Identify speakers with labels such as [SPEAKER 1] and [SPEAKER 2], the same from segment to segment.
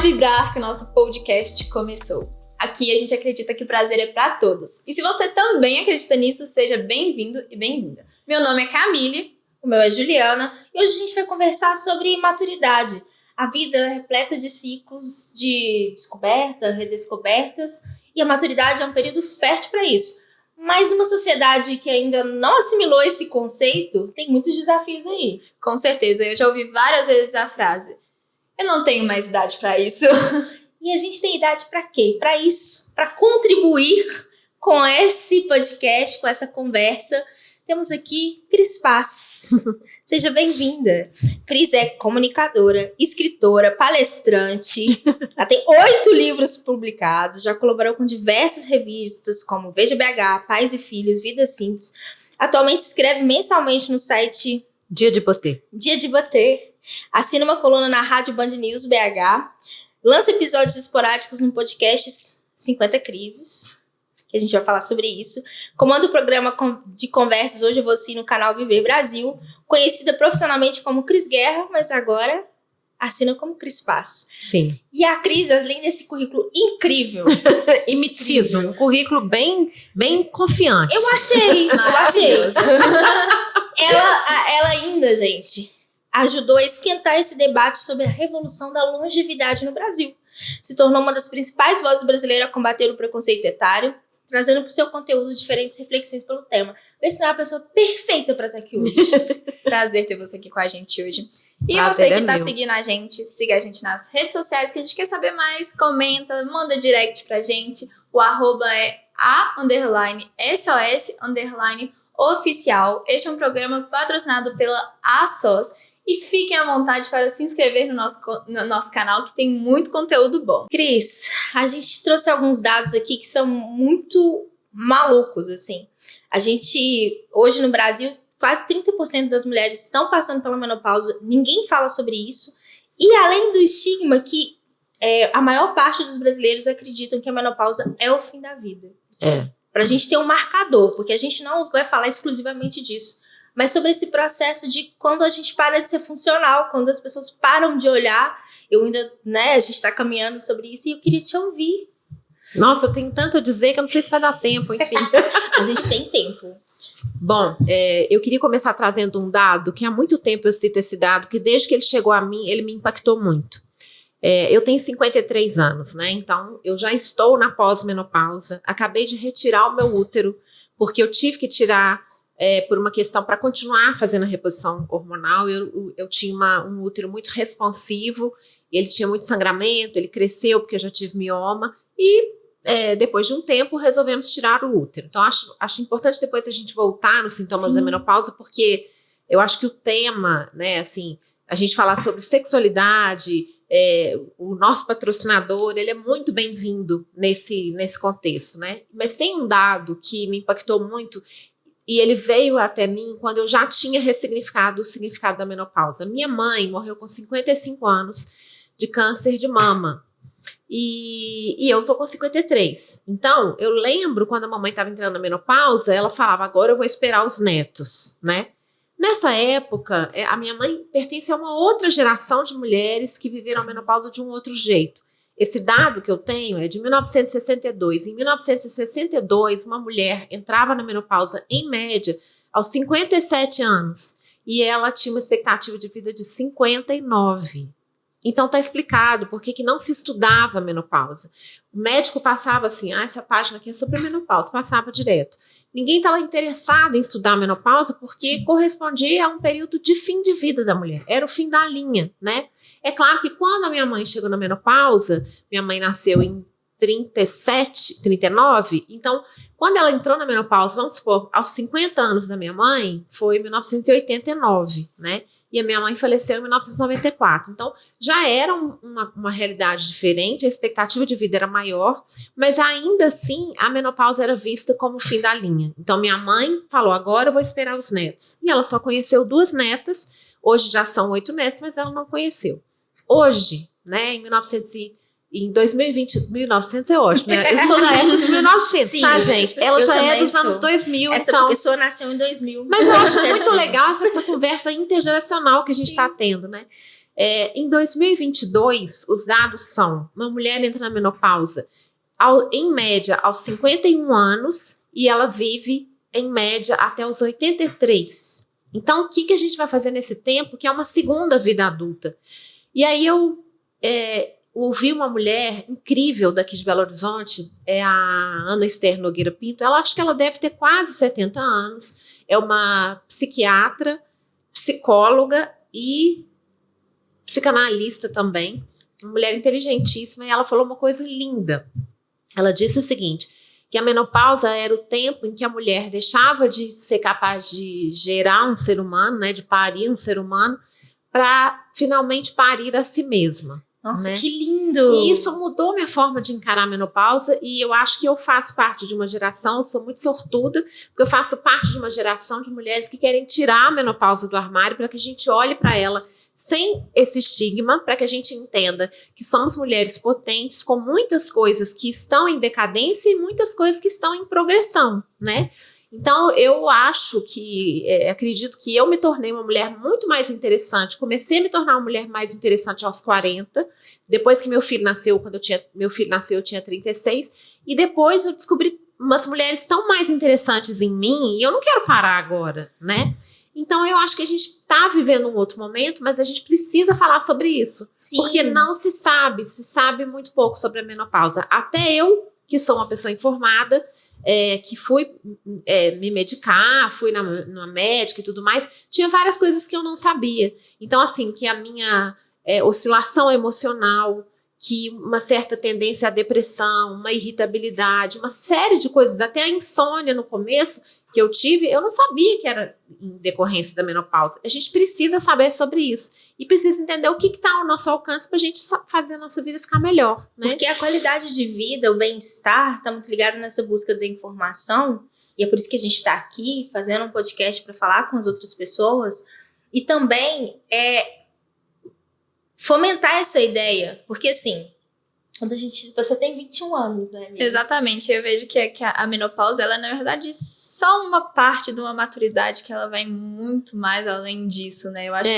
[SPEAKER 1] Pode vibrar que o nosso podcast começou. Aqui a gente acredita que o prazer é para todos. E se você também acredita nisso, seja bem-vindo e bem-vinda. Meu nome é Camille.
[SPEAKER 2] O meu é Juliana. E hoje a gente vai conversar sobre maturidade. A vida é repleta de ciclos de descoberta, redescobertas. E a maturidade é um período fértil para isso. Mas uma sociedade que ainda não assimilou esse conceito, tem muitos desafios aí.
[SPEAKER 1] Com certeza, eu já ouvi várias vezes a frase: eu não tenho mais idade para isso.
[SPEAKER 2] E a gente tem idade para quê? Para isso, para contribuir com esse podcast, com essa conversa. Temos aqui Cris Paz. Seja bem-vinda. Cris é comunicadora, escritora, palestrante. Ela tem 8 livros publicados, já colaborou com diversas revistas como Veja BH, Pais e Filhos, Vida Simples. Atualmente escreve mensalmente no site
[SPEAKER 3] Dia de Botê.
[SPEAKER 2] Dia de Botê. Assina uma coluna na Rádio Band News BH. Lança episódios esporádicos no podcast 50 Crises, que a gente vai falar sobre isso. Comanda o programa de conversas Hoje Eu Vou Sim no canal Viver Brasil, conhecida profissionalmente como Cris Guerra, mas agora assina como Cris Paz.
[SPEAKER 3] Sim.
[SPEAKER 2] E a Cris, além desse currículo incrível...
[SPEAKER 3] Emitido, um currículo bem confiante.
[SPEAKER 2] Eu achei. Ela ainda, gente, ajudou a esquentar esse debate sobre a revolução da longevidade no Brasil. Se tornou uma das principais vozes brasileiras a combater o preconceito etário, trazendo para o seu conteúdo diferentes reflexões pelo tema. Vê se não é a pessoa perfeita para estar aqui hoje.
[SPEAKER 1] Prazer ter você aqui com a gente hoje. E
[SPEAKER 3] Prazer
[SPEAKER 1] você que
[SPEAKER 3] é
[SPEAKER 1] está
[SPEAKER 3] meu.
[SPEAKER 1] seguindo a gente, siga a gente nas redes sociais, que a gente quer saber mais, comenta, manda direct pra gente. O arroba é @SOS_oficial. Este é um programa patrocinado pela ASOS. E fiquem à vontade para se inscrever no nosso canal, que tem muito conteúdo bom.
[SPEAKER 2] Cris, a gente trouxe alguns dados aqui que são muito malucos, assim. A gente, hoje no Brasil, quase 30% das mulheres estão passando pela menopausa. Ninguém fala sobre isso. E além do estigma que a maior parte dos brasileiros acreditam que a menopausa é o fim da vida. Pra gente ter um marcador, porque a gente não vai falar exclusivamente disso. Mas sobre esse processo de quando a gente para de ser funcional, quando as pessoas param de olhar. Eu ainda, a gente está caminhando sobre isso e eu queria te ouvir.
[SPEAKER 3] Nossa, eu tenho tanto a dizer que eu não sei se vai dar tempo, enfim.
[SPEAKER 2] A gente tem tempo.
[SPEAKER 3] Bom, eu queria começar trazendo um dado, que há muito tempo eu cito esse dado, que desde que ele chegou a mim, ele me impactou muito. Eu tenho 53 anos, né? Então, eu já estou na pós-menopausa. Acabei de retirar o meu útero, porque eu tive que tirar... por uma questão para continuar fazendo a reposição hormonal. Eu tinha um útero muito responsivo, ele tinha muito sangramento, ele cresceu porque eu já tive mioma e depois de um tempo resolvemos tirar o útero. Então acho importante depois a gente voltar nos sintomas
[SPEAKER 2] Sim.
[SPEAKER 3] da menopausa, porque eu acho que o tema, né, assim, a gente falar sobre sexualidade, o nosso patrocinador, ele é muito bem-vindo nesse contexto, né? Mas tem um dado que me impactou muito. E ele veio até mim quando eu já tinha ressignificado o significado da menopausa. Minha mãe morreu com 55 anos de câncer de mama. E eu tô com 53. Então, eu lembro quando a mamãe estava entrando na menopausa, ela falava, agora eu vou esperar os netos, né? Nessa época, a minha mãe pertence a uma outra geração de mulheres que viveram a menopausa de um outro jeito. Esse dado que eu tenho é de 1962. Em 1962, uma mulher entrava na menopausa, em média, aos 57 anos. E ela tinha uma expectativa de vida de 59. Então está explicado por que não se estudava a menopausa. O médico passava assim, essa página aqui é sobre a menopausa, passava direto. Ninguém estava interessado em estudar a menopausa porque correspondia a um período de fim de vida da mulher. Era o fim da linha, né? É claro que quando a minha mãe chegou na menopausa, minha mãe nasceu em 39, então quando ela entrou na menopausa, vamos supor, aos 50 anos da minha mãe, foi em 1989, né? E a minha mãe faleceu em 1994. Então, já era uma realidade diferente, a expectativa de vida era maior, mas ainda assim, a menopausa era vista como o fim da linha. Então, minha mãe falou, agora eu vou esperar os netos. E ela só conheceu 2 netas, hoje já são 8 netos, mas ela não conheceu. Hoje, né, em 2020, 1900 é ótimo, né? Eu sou da época de 1900,
[SPEAKER 2] Sim,
[SPEAKER 3] tá, gente? Ela já é dos anos 2000,
[SPEAKER 2] essa
[SPEAKER 3] então...
[SPEAKER 2] pessoa nasceu em 2000.
[SPEAKER 3] Mas eu acho muito legal essa conversa intergeracional que a gente está tendo, né? Em 2022, os dados são: uma mulher entra na menopausa em média aos 51 anos e ela vive em média até os 83. Então, o que a gente vai fazer nesse tempo, que é uma segunda vida adulta? E aí eu ouvi uma mulher incrível daqui de Belo Horizonte, é a Ana Esther Nogueira Pinto. Ela acho que ela deve ter quase 70 anos, é uma psiquiatra, psicóloga e psicanalista também, uma mulher inteligentíssima, e ela falou uma coisa linda. Ela disse o seguinte, que a menopausa era o tempo em que a mulher deixava de ser capaz de gerar um ser humano, né, de parir um ser humano, para finalmente parir a si mesma.
[SPEAKER 2] Nossa,
[SPEAKER 3] né?
[SPEAKER 2] Que lindo!
[SPEAKER 3] E isso mudou minha forma de encarar a menopausa, e eu acho que eu faço parte de uma geração, eu sou muito sortuda, porque eu faço parte de uma geração de mulheres que querem tirar a menopausa do armário para que a gente olhe para ela sem esse estigma, para que a gente entenda que somos mulheres potentes, com muitas coisas que estão em decadência e muitas coisas que estão em progressão, né? Então, eu acho que, acredito que eu me tornei uma mulher muito mais interessante, comecei a me tornar uma mulher mais interessante aos 40, depois que meu filho nasceu, eu tinha 36, e depois eu descobri umas mulheres tão mais interessantes em mim, e eu não quero parar agora, né? Então, eu acho que a gente está vivendo um outro momento, mas a gente precisa falar sobre isso.
[SPEAKER 2] Sim.
[SPEAKER 3] Porque não se sabe muito pouco sobre a menopausa. Até eu, que sou uma pessoa informada, que fui me medicar, fui na médica e tudo mais, tinha várias coisas que eu não sabia. Então, assim, que a minha oscilação emocional, que uma certa tendência à depressão, uma irritabilidade, uma série de coisas, até a insônia no começo que eu tive, eu não sabia que era em decorrência da menopausa. A gente precisa saber sobre isso e precisa entender o que está ao nosso alcance para a gente fazer a nossa vida ficar melhor, né?
[SPEAKER 2] Porque a qualidade de vida, o bem-estar, está muito ligado nessa busca da informação, e é por isso que a gente está aqui fazendo um podcast para falar com as outras pessoas, e também fomentar essa ideia, porque assim, quando você tem 21 anos, né, amiga?
[SPEAKER 1] Exatamente, eu vejo que a menopausa, ela é, na verdade, só uma parte de uma maturidade, que ela vai muito mais além disso, né? Eu acho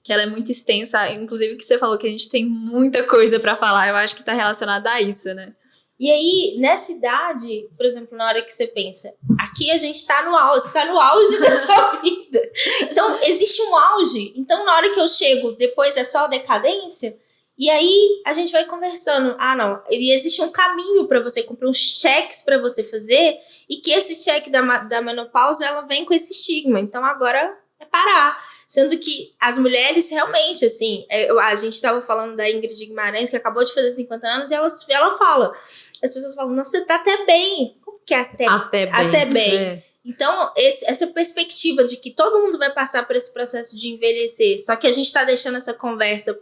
[SPEAKER 1] que ela é muito extensa, inclusive que você falou que a gente tem muita coisa pra falar, eu acho que tá relacionada a isso, né?
[SPEAKER 2] E aí, nessa idade, por exemplo, na hora que você pensa, aqui a gente tá no auge, você tá no auge da sua vida. Então, existe um auge. Então, na hora que eu chego, depois é só decadência. E aí, a gente vai conversando. Ah, não. E existe um caminho para você cumprir, uns cheques para você fazer. E que esse cheque da menopausa, ela vem com esse estigma. Então, agora é parar. Sendo que as mulheres realmente, assim, a gente estava falando da Ingrid Guimarães, que acabou de fazer 50 anos, e ela fala, as pessoas falam, nossa, você tá até bem. Como que é até bem? Então, essa perspectiva de que todo mundo vai passar por esse processo de envelhecer, só que a gente tá deixando essa conversa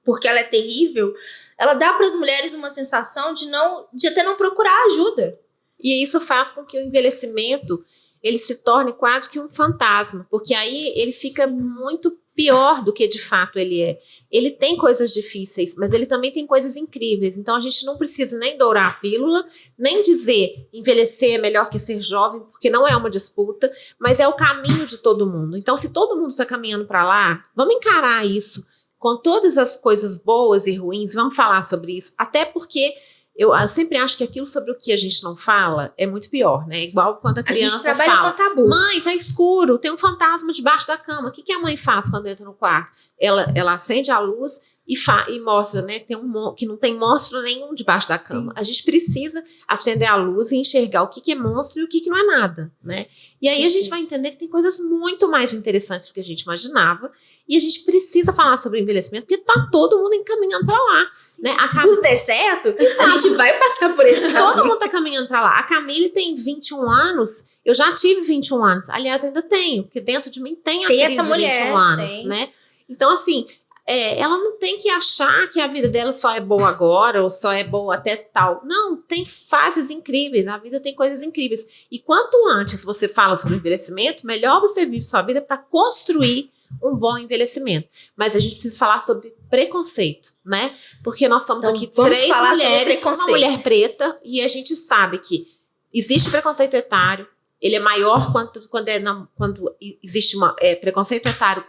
[SPEAKER 2] porque ela é terrível, ela dá para as mulheres uma sensação de até não procurar ajuda.
[SPEAKER 3] E isso faz com que o envelhecimento ele se torne quase que um fantasma, porque aí ele fica muito pior do que de fato ele é. Ele tem coisas difíceis, mas ele também tem coisas incríveis. Então a gente não precisa nem dourar a pílula, nem dizer envelhecer é melhor que ser jovem, porque não é uma disputa, mas é o caminho de todo mundo. Então se todo mundo está caminhando para lá, vamos encarar isso com todas as coisas boas e ruins, vamos falar sobre isso, até porque eu sempre acho que aquilo sobre o que a gente não fala é muito pior, né? Igual quando a criança
[SPEAKER 2] gente trabalha
[SPEAKER 3] fala,
[SPEAKER 2] com tabu.
[SPEAKER 3] Mãe, tá escuro, tem um fantasma debaixo da cama. O que a mãe faz quando entra no quarto? Ela acende a luz e mostra, né, que não tem monstro nenhum debaixo da cama. Sim. A gente precisa acender a luz e enxergar o que é monstro e o que não é nada, né? E aí a gente vai entender que tem coisas muito mais interessantes do que a gente imaginava, e a gente precisa falar sobre o envelhecimento, porque tá todo mundo encaminhando pra lá, né?
[SPEAKER 2] Se tudo der certo, a gente vai passar por esse caminho.
[SPEAKER 3] Todo mundo tá caminhando pra lá. A Camille tem 21 anos, eu já tive 21 anos. Aliás, eu ainda tenho, porque dentro de mim tem a Cris
[SPEAKER 2] essa
[SPEAKER 3] de
[SPEAKER 2] mulher,
[SPEAKER 3] 21 anos, né? Então, assim, ela não tem que achar que a vida dela só é boa agora ou só é boa até tal. Não, tem fases incríveis, a vida tem coisas incríveis. E quanto antes você fala sobre envelhecimento, melhor você vive sua vida para construir um bom envelhecimento. Mas a gente precisa falar sobre preconceito, né? Porque nós somos aqui 3 mulheres, uma mulher preta, e a gente sabe que existe preconceito etário, ele é maior quando existe preconceito etário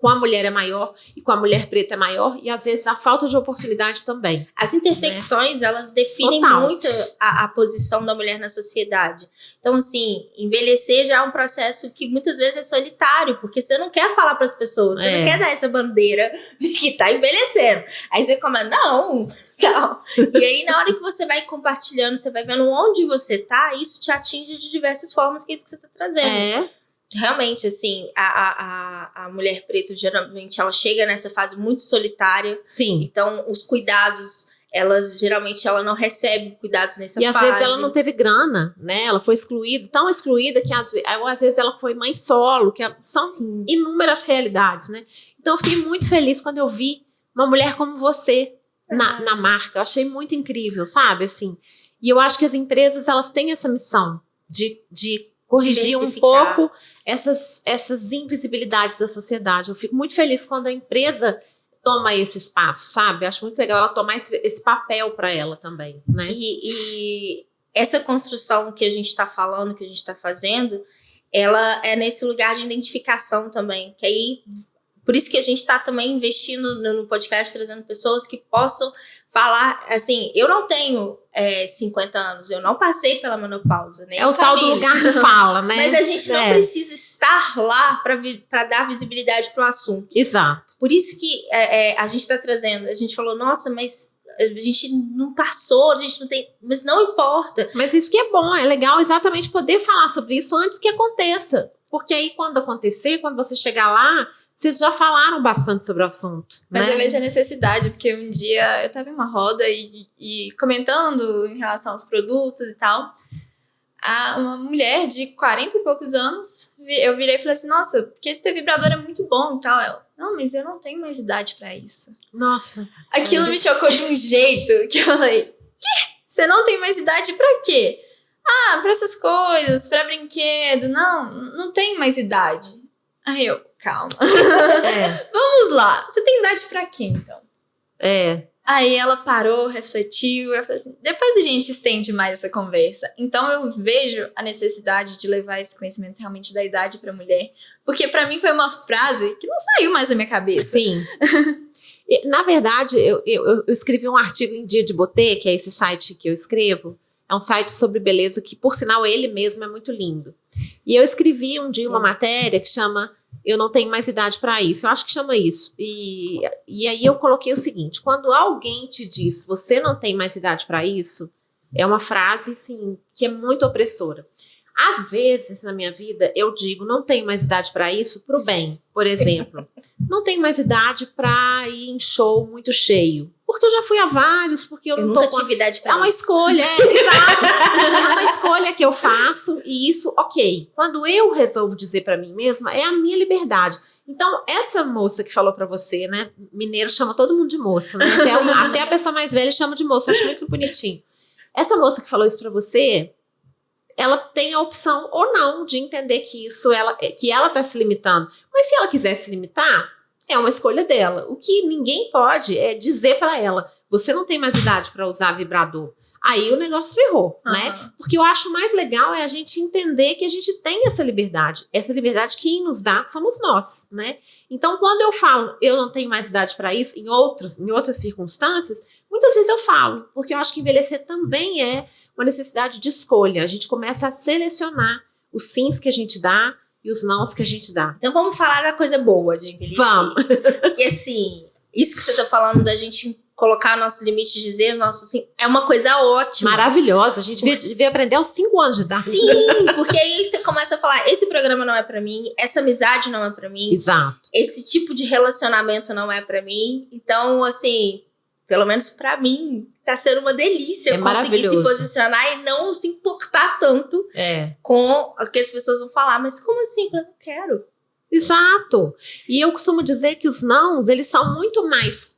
[SPEAKER 3] com a mulher é maior e com a mulher preta é maior, e às vezes a falta de oportunidade também.
[SPEAKER 2] As intersecções, elas definem muito a posição da mulher na sociedade. Então, assim, envelhecer já é um processo que muitas vezes é solitário, porque você não quer falar para as pessoas, você não quer dar essa bandeira de que tá envelhecendo. Aí você começa, não. E aí, na hora que você vai compartilhando, você vai vendo onde você tá, isso te atinge de diversas formas, que é isso que você tá trazendo. Realmente, assim, a mulher preta, geralmente, ela chega nessa fase muito solitária.
[SPEAKER 3] Sim.
[SPEAKER 2] Então, os cuidados, geralmente, ela não recebe cuidados nessa fase.
[SPEAKER 3] E às vezes ela não teve grana, né? Ela foi excluída, tão excluída que às vezes ela foi mãe solo, que são inúmeras realidades, né? Então, eu fiquei muito feliz quando eu vi uma mulher como você na marca. Eu achei muito incrível, sabe? Assim, e eu acho que as empresas, elas têm essa missão de corrigir um pouco essas invisibilidades da sociedade. Eu fico muito feliz quando a empresa toma esse espaço, sabe? Eu acho muito legal ela tomar esse papel para ela também, né?
[SPEAKER 2] E essa construção que a gente está falando, que a gente está fazendo, ela é nesse lugar de identificação também, que aí, por isso que a gente está também investindo no podcast, trazendo pessoas que possam falar, assim, eu não tenho 50 anos, eu não passei pela menopausa, né?
[SPEAKER 3] É o tal do lugar de fala, né?
[SPEAKER 2] Mas a gente não precisa estar lá para dar visibilidade para o assunto.
[SPEAKER 3] Exato.
[SPEAKER 2] Por isso que a gente está trazendo, a gente falou, nossa, mas a gente não passou, a gente não tem, mas não importa.
[SPEAKER 3] Mas isso que é bom, é legal exatamente poder falar sobre isso antes que aconteça. Porque aí quando acontecer, quando você chegar lá, vocês já falaram bastante sobre o assunto.
[SPEAKER 1] Mas
[SPEAKER 3] né?
[SPEAKER 1] eu vejo a necessidade, porque um dia eu tava em uma roda e comentando em relação aos produtos e tal, uma mulher de 40 e poucos anos, eu virei e falei assim, nossa, porque ter vibrador é muito bom e tal. Ela, não, mas eu não tenho mais idade pra isso.
[SPEAKER 3] Nossa.
[SPEAKER 1] Aquilo me chocou de um jeito que eu falei, quê? Você não tem mais idade pra quê? Ah, pra essas coisas, pra brinquedo. Não tem mais idade. Aí eu, calma. Vamos lá. Você tem idade pra quê, então? Aí ela parou, refletiu, eu falei assim, depois a gente estende mais essa conversa. Então eu vejo a necessidade de levar esse conhecimento realmente da idade pra mulher, porque pra mim foi uma frase que não saiu mais da minha cabeça.
[SPEAKER 3] Sim. Na verdade, eu escrevi um artigo em Dia de Botê, que é esse site que eu escrevo. É um site sobre beleza que, por sinal, ele mesmo é muito lindo. E eu escrevi um dia uma matéria que chama Eu Não Tenho Mais Idade para Isso. Eu acho que chama isso. E aí eu coloquei o seguinte, quando alguém te diz você não tem mais idade para isso, é uma frase, assim, que é muito opressora. Às vezes, na minha vida, eu digo, não tenho mais idade para isso, pro bem. Por exemplo, não tenho mais idade para ir em show muito cheio. Porque eu já fui a vários, porque eu não
[SPEAKER 2] nunca tive idade pra isso.
[SPEAKER 3] É uma escolha, exato. É uma escolha que eu faço e isso, ok. Quando eu resolvo dizer para mim mesma, é a minha liberdade. Então, essa moça que falou para você, né? Mineiro chama todo mundo de moça, né? Até a pessoa mais velha chama de moça, acho muito bonitinho. Essa moça que falou isso para você, ela tem a opção ou não de entender que ela tá se limitando. Mas se ela quiser se limitar, é uma escolha dela. O que ninguém pode é dizer para ela, você não tem mais idade para usar vibrador. Aí o negócio ferrou, né? Porque eu acho mais legal é a gente entender que a gente tem essa liberdade. Essa liberdade quem nos dá somos nós, né? Então, quando eu falo, eu não tenho mais idade para isso, em outras circunstâncias, muitas vezes eu falo, porque eu acho que envelhecer também é uma necessidade de escolha. A gente começa a selecionar os sims que a gente dá e os nãos que a gente dá.
[SPEAKER 2] Então vamos falar da coisa boa de envelhecer.
[SPEAKER 3] Vamos.
[SPEAKER 2] Porque assim, isso que você tá falando da gente colocar nosso limite, dizer o nosso sim, é uma coisa ótima.
[SPEAKER 3] Maravilhosa. A gente devia aprender aos 5 anos de idade.
[SPEAKER 2] Sim, porque aí você começa a falar, esse programa não é pra mim, essa amizade não é pra mim.
[SPEAKER 3] Exato.
[SPEAKER 2] Esse tipo de relacionamento não é pra mim. Então, assim, pelo menos pra mim, tá sendo uma delícia conseguir se posicionar e não se importar tanto com o que as pessoas vão falar. Mas como assim? Eu não quero.
[SPEAKER 3] Exato. E eu costumo dizer que os nãos, eles são muito mais...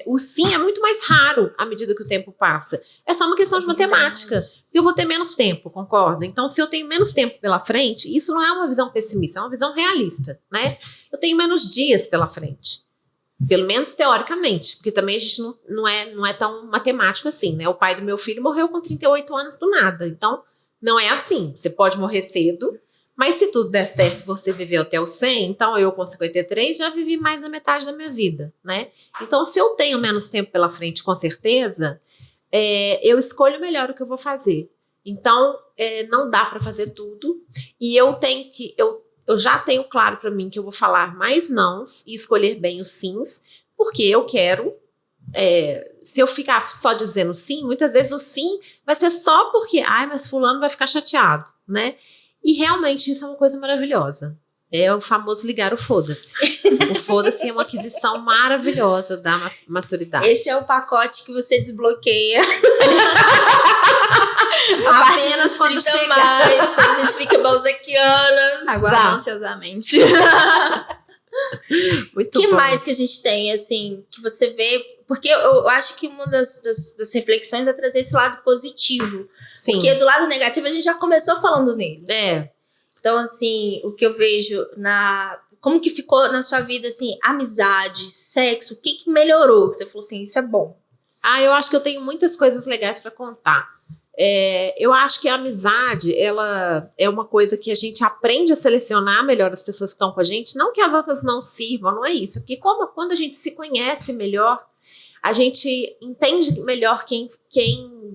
[SPEAKER 3] o sim é muito mais raro à medida que o tempo passa. É só uma questão de matemática. Eu vou ter menos tempo, concorda? Então, se eu tenho menos tempo pela frente, isso não é uma visão pessimista, é uma visão realista, né? Eu tenho menos dias pela frente. Pelo menos teoricamente, porque também a gente não é tão matemático assim, né? O pai do meu filho morreu com 38 anos do nada. Então, não é assim. Você pode morrer cedo, Mas se tudo der certo, você viver até os 100, então eu com 53 já vivi mais da metade da minha vida, né? Então, se eu tenho menos tempo pela frente, com certeza, eu escolho melhor o que eu vou fazer. Então, não dá para fazer tudo. E eu já tenho claro para mim que eu vou falar mais nãos e escolher bem os sims, porque eu quero. Se eu ficar só dizendo sim, muitas vezes o sim vai ser só porque, mas fulano vai ficar chateado, né? E realmente isso é uma coisa maravilhosa. É o famoso ligar o foda-se. O foda-se é uma aquisição maravilhosa da maturidade.
[SPEAKER 2] Esse é o pacote que você desbloqueia.
[SPEAKER 3] Apenas quando chega.
[SPEAKER 2] Mais, quando a gente fica balzaquianas.
[SPEAKER 1] Aguardo ansiosamente.
[SPEAKER 2] Muito bom. Mais que a gente tem, assim, que você vê... Porque eu acho que uma das reflexões é trazer esse lado positivo. Sim. Porque do lado negativo a gente já começou falando nele. Então, assim, o que eu vejo como que ficou na sua vida, assim, amizade, sexo, o que melhorou? Que você falou assim, isso é bom.
[SPEAKER 3] Eu acho que eu tenho muitas coisas legais para contar. Eu acho que a amizade, ela é uma coisa que a gente aprende a selecionar melhor as pessoas que estão com a gente. Não que as outras não sirvam, não é isso. Porque quando a gente se conhece melhor, a gente entende melhor quem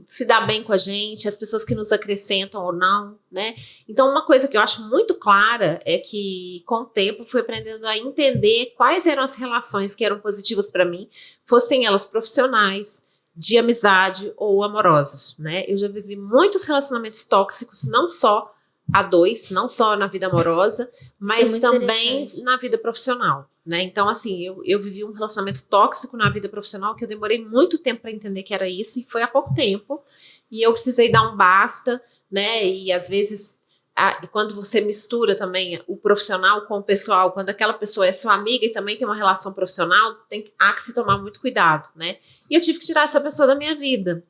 [SPEAKER 3] se dá bem com a gente, as pessoas que nos acrescentam ou não, né? Então, uma coisa que eu acho muito clara é que, com o tempo, fui aprendendo a entender quais eram as relações que eram positivas para mim, fossem elas profissionais, de amizade ou amorosos, né? Eu já vivi muitos relacionamentos tóxicos, não só a dois, não só na vida amorosa, mas também na vida profissional, né? Então, assim, eu vivi um relacionamento tóxico na vida profissional que eu demorei muito tempo para entender que era isso, e foi há pouco tempo, e eu precisei dar um basta, né? E às vezes, quando você mistura também o profissional com o pessoal, quando aquela pessoa é sua amiga e também tem uma relação profissional, há que se tomar muito cuidado, né? E eu tive que tirar essa pessoa da minha vida.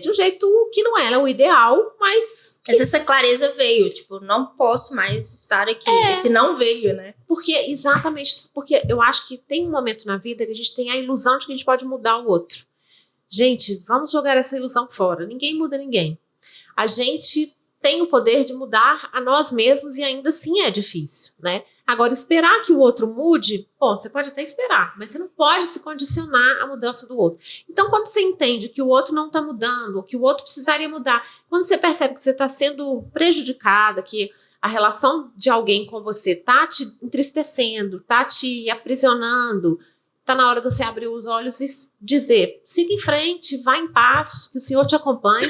[SPEAKER 3] De um jeito que não era o ideal, mas
[SPEAKER 2] essa clareza veio, tipo, não posso mais estar aqui. Esse não veio, né?
[SPEAKER 3] Exatamente, porque eu acho que tem um momento na vida que a gente tem a ilusão de que a gente pode mudar o outro. Gente, vamos jogar essa ilusão fora. Ninguém muda ninguém. A gente tem o poder de mudar a nós mesmos e ainda assim é difícil, né? Agora, esperar que o outro mude, você pode até esperar, mas você não pode se condicionar à mudança do outro. Então, quando você entende que o outro não está mudando, ou que o outro precisaria mudar, quando você percebe que você está sendo prejudicada, que a relação de alguém com você está te entristecendo, está te aprisionando, está na hora de você abrir os olhos e dizer, siga em frente, vá em paz, que o Senhor te acompanhe,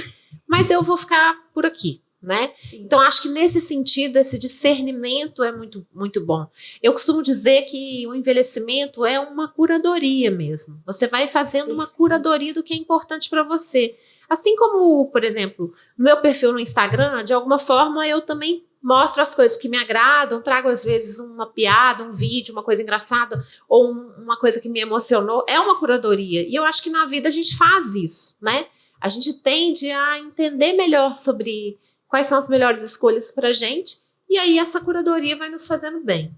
[SPEAKER 3] mas eu vou ficar por aqui. Né? Então, acho que nesse sentido, esse discernimento é muito, muito bom. Eu costumo dizer que o envelhecimento é uma curadoria mesmo. Você vai fazendo uma curadoria do que é importante para você. Assim como, por exemplo, no meu perfil no Instagram, de alguma forma eu também mostro as coisas que me agradam, trago às vezes uma piada, um vídeo, uma coisa engraçada ou uma coisa que me emocionou. É uma curadoria. E eu acho que na vida a gente faz isso, né? A gente tende a entender melhor sobre quais são as melhores escolhas para a gente, e aí essa curadoria vai nos fazendo bem.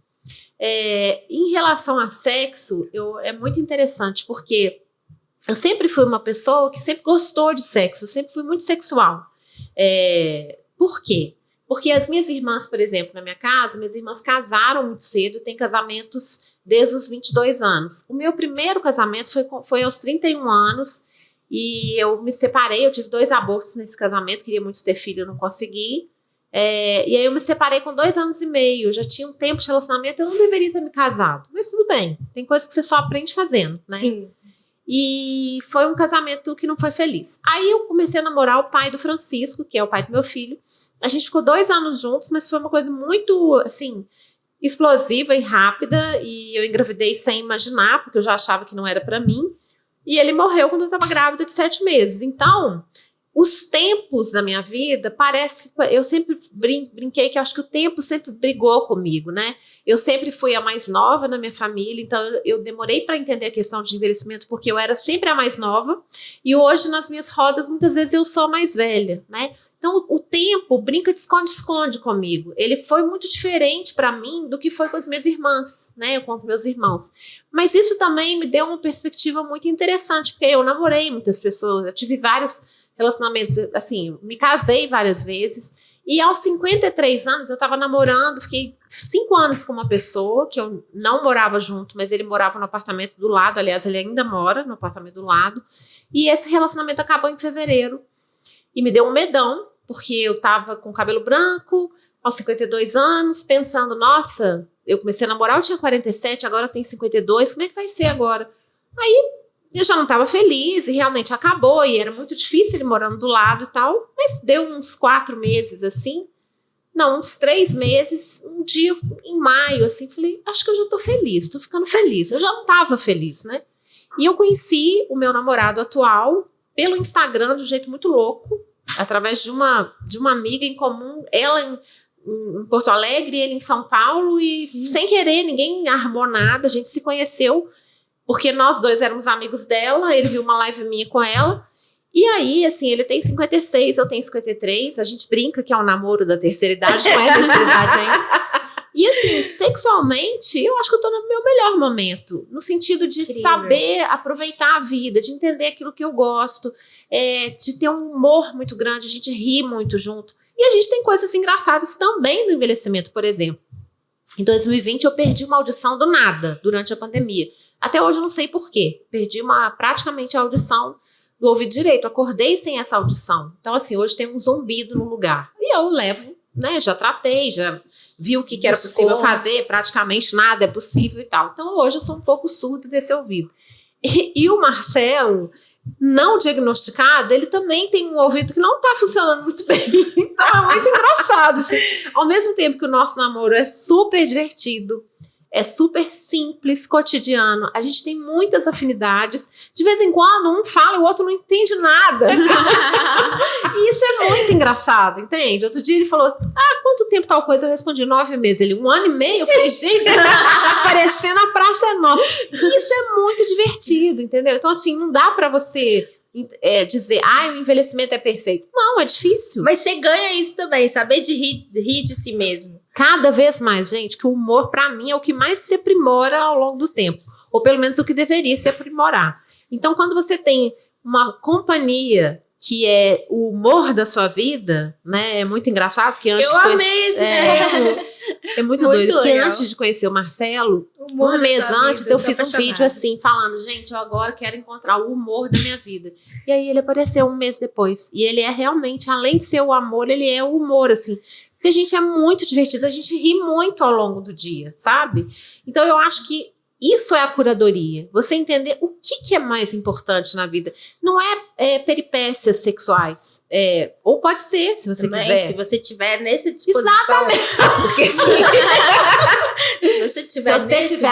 [SPEAKER 3] Em relação a sexo, é muito interessante, porque eu sempre fui uma pessoa que sempre gostou de sexo, eu sempre fui muito sexual. Por quê? Porque as minhas irmãs, por exemplo, na minha casa, minhas irmãs casaram muito cedo, têm casamentos desde os 22 anos. O meu primeiro casamento foi aos 31 anos, e eu me separei, eu tive 2 abortos nesse casamento, queria muito ter filho, não consegui. E aí eu me separei com 2 anos e meio, eu já tinha um tempo de relacionamento, eu não deveria ter me casado. Mas tudo bem, tem coisas que você só aprende fazendo, né?
[SPEAKER 2] Sim.
[SPEAKER 3] E foi um casamento que não foi feliz. Aí eu comecei a namorar o pai do Francisco, que é o pai do meu filho. A gente ficou 2 anos juntos, mas foi uma coisa muito, assim, explosiva e rápida. E eu engravidei sem imaginar, porque eu já achava que não era pra mim. E ele morreu quando eu estava grávida de 7 meses. Então, os tempos da minha vida, parece que eu sempre brinquei que eu acho que o tempo sempre brigou comigo, né? Eu sempre fui a mais nova na minha família, então eu demorei para entender a questão de envelhecimento, porque eu era sempre a mais nova, e hoje nas minhas rodas, muitas vezes eu sou a mais velha, né? Então, o tempo brinca de esconde-esconde comigo. Ele foi muito diferente para mim do que foi com as minhas irmãs, né? Com os meus irmãos. Mas isso também me deu uma perspectiva muito interessante, porque eu namorei muitas pessoas, eu tive vários relacionamentos, assim, me casei várias vezes. E aos 53 anos, eu tava namorando, fiquei 5 anos com uma pessoa que eu não morava junto, mas ele morava no apartamento do lado. Aliás, ele ainda mora no apartamento do lado. E esse relacionamento acabou em fevereiro. E me deu um medão, porque eu tava com cabelo branco, aos 52 anos, pensando, nossa, eu comecei a namorar, eu tinha 47, agora eu tenho 52, como é que vai ser agora? Aí eu já não estava feliz e realmente acabou, e era muito difícil ele morando do lado e tal, mas deu uns 4 meses assim, não, uns 3 meses, um dia em maio, assim, falei, acho que eu já tô feliz, tô ficando feliz. Eu já não tava feliz, né? E eu conheci o meu namorado atual pelo Instagram de um jeito muito louco, através de uma amiga em comum, ela em Porto Alegre, ele em São Paulo, e sem querer, ninguém armou nada, a gente se conheceu porque nós dois éramos amigos dela, ele viu uma live minha com ela, e aí, assim, ele tem 56, eu tenho 53, a gente brinca que é um namoro da terceira idade, não é terceira idade ainda. E assim, sexualmente, eu acho que eu tô no meu melhor momento, no sentido de saber aproveitar a vida, de entender aquilo que eu gosto, de ter um humor muito grande, a gente ri muito junto. E a gente tem coisas engraçadas também no envelhecimento, por exemplo. Em 2020 eu perdi uma audição do nada, durante a pandemia. Até hoje eu não sei por quê. Perdi praticamente a audição do ouvido direito. Acordei sem essa audição. Então, assim, hoje tem um zumbido no lugar. E eu levo, né? Já tratei, já vi o que era possível fazer. Praticamente nada é possível e tal. Então, hoje eu sou um pouco surda desse ouvido. E o Marcelo, não diagnosticado, ele também tem um ouvido que não tá funcionando muito bem. Então, é muito engraçado. Assim. Ao mesmo tempo que o nosso namoro é super divertido, é super simples, cotidiano. A gente tem muitas afinidades. De vez em quando, um fala e o outro não entende nada. E isso é muito engraçado, entende? Outro dia ele falou, quanto tempo tal coisa? Eu respondi, 9 meses. Ele, 1 ano e meio? Eu falei, gente, tá parecendo a Praça é Nova. E isso é muito divertido, entendeu? Então, assim, não dá pra você dizer, o envelhecimento é perfeito. Não, é difícil.
[SPEAKER 2] Mas você ganha isso também, saber de rir de si mesmo.
[SPEAKER 3] Cada vez mais, gente, que o humor, pra mim, é o que mais se aprimora ao longo do tempo. Ou pelo menos o que deveria se aprimorar. Então, quando você tem uma companhia que é o humor da sua vida, né? É muito engraçado que antes...
[SPEAKER 2] Eu amei esse termo.
[SPEAKER 3] É muito doido. Porque antes de conhecer o Marcelo, um mês antes, eu fiz um vídeo assim, falando, gente, eu agora quero encontrar o humor da minha vida. E aí ele apareceu 1 mês depois. E ele é realmente, além de ser o amor, ele é o humor, assim. Porque a gente é muito divertido, a gente ri muito ao longo do dia, sabe? Então eu acho que isso é a curadoria. Você entender o que é mais importante na vida. Não é peripécias sexuais. Ou pode ser, se você
[SPEAKER 2] também,
[SPEAKER 3] quiser.
[SPEAKER 2] se você tiver nessa disposição.
[SPEAKER 3] Exatamente.
[SPEAKER 2] Porque se você tiver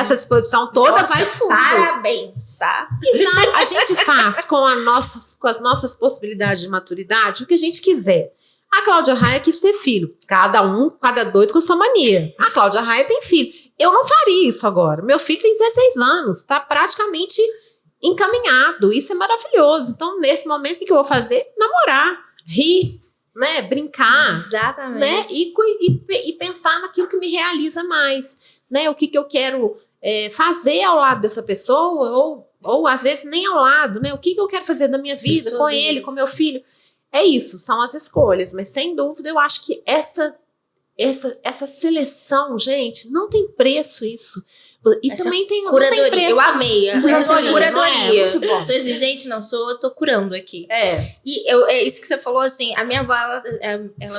[SPEAKER 3] essa disposição toda, vai fundo.
[SPEAKER 2] Parabéns, tá?
[SPEAKER 3] Exato. A gente faz com as nossas possibilidades de maturidade o que a gente quiser. A Cláudia Raia quis ter filho. Cada doido com sua mania. A Cláudia Raia tem filho. Eu não faria isso agora. Meu filho tem 16 anos. Tá praticamente encaminhado. Isso é maravilhoso. Então, nesse momento, o que eu vou fazer? Namorar. Rir. Né? Brincar.
[SPEAKER 2] Exatamente.
[SPEAKER 3] Né? E pensar naquilo que me realiza mais. Né? O que eu quero fazer ao lado dessa pessoa. Ou às vezes, nem ao lado. Né? O que eu quero fazer da minha vida, com ele, com meu filho. É isso, são as escolhas, mas sem dúvida eu acho que essa seleção, gente, não tem preço isso. E
[SPEAKER 2] essa
[SPEAKER 3] também tem
[SPEAKER 2] curadoria.
[SPEAKER 3] Não tem preço.
[SPEAKER 2] Eu amei essa curadoria.
[SPEAKER 3] Muito bom.
[SPEAKER 2] Sou exigente, não sou, eu tô curando aqui. E isso que você falou, assim, a minha avó, ela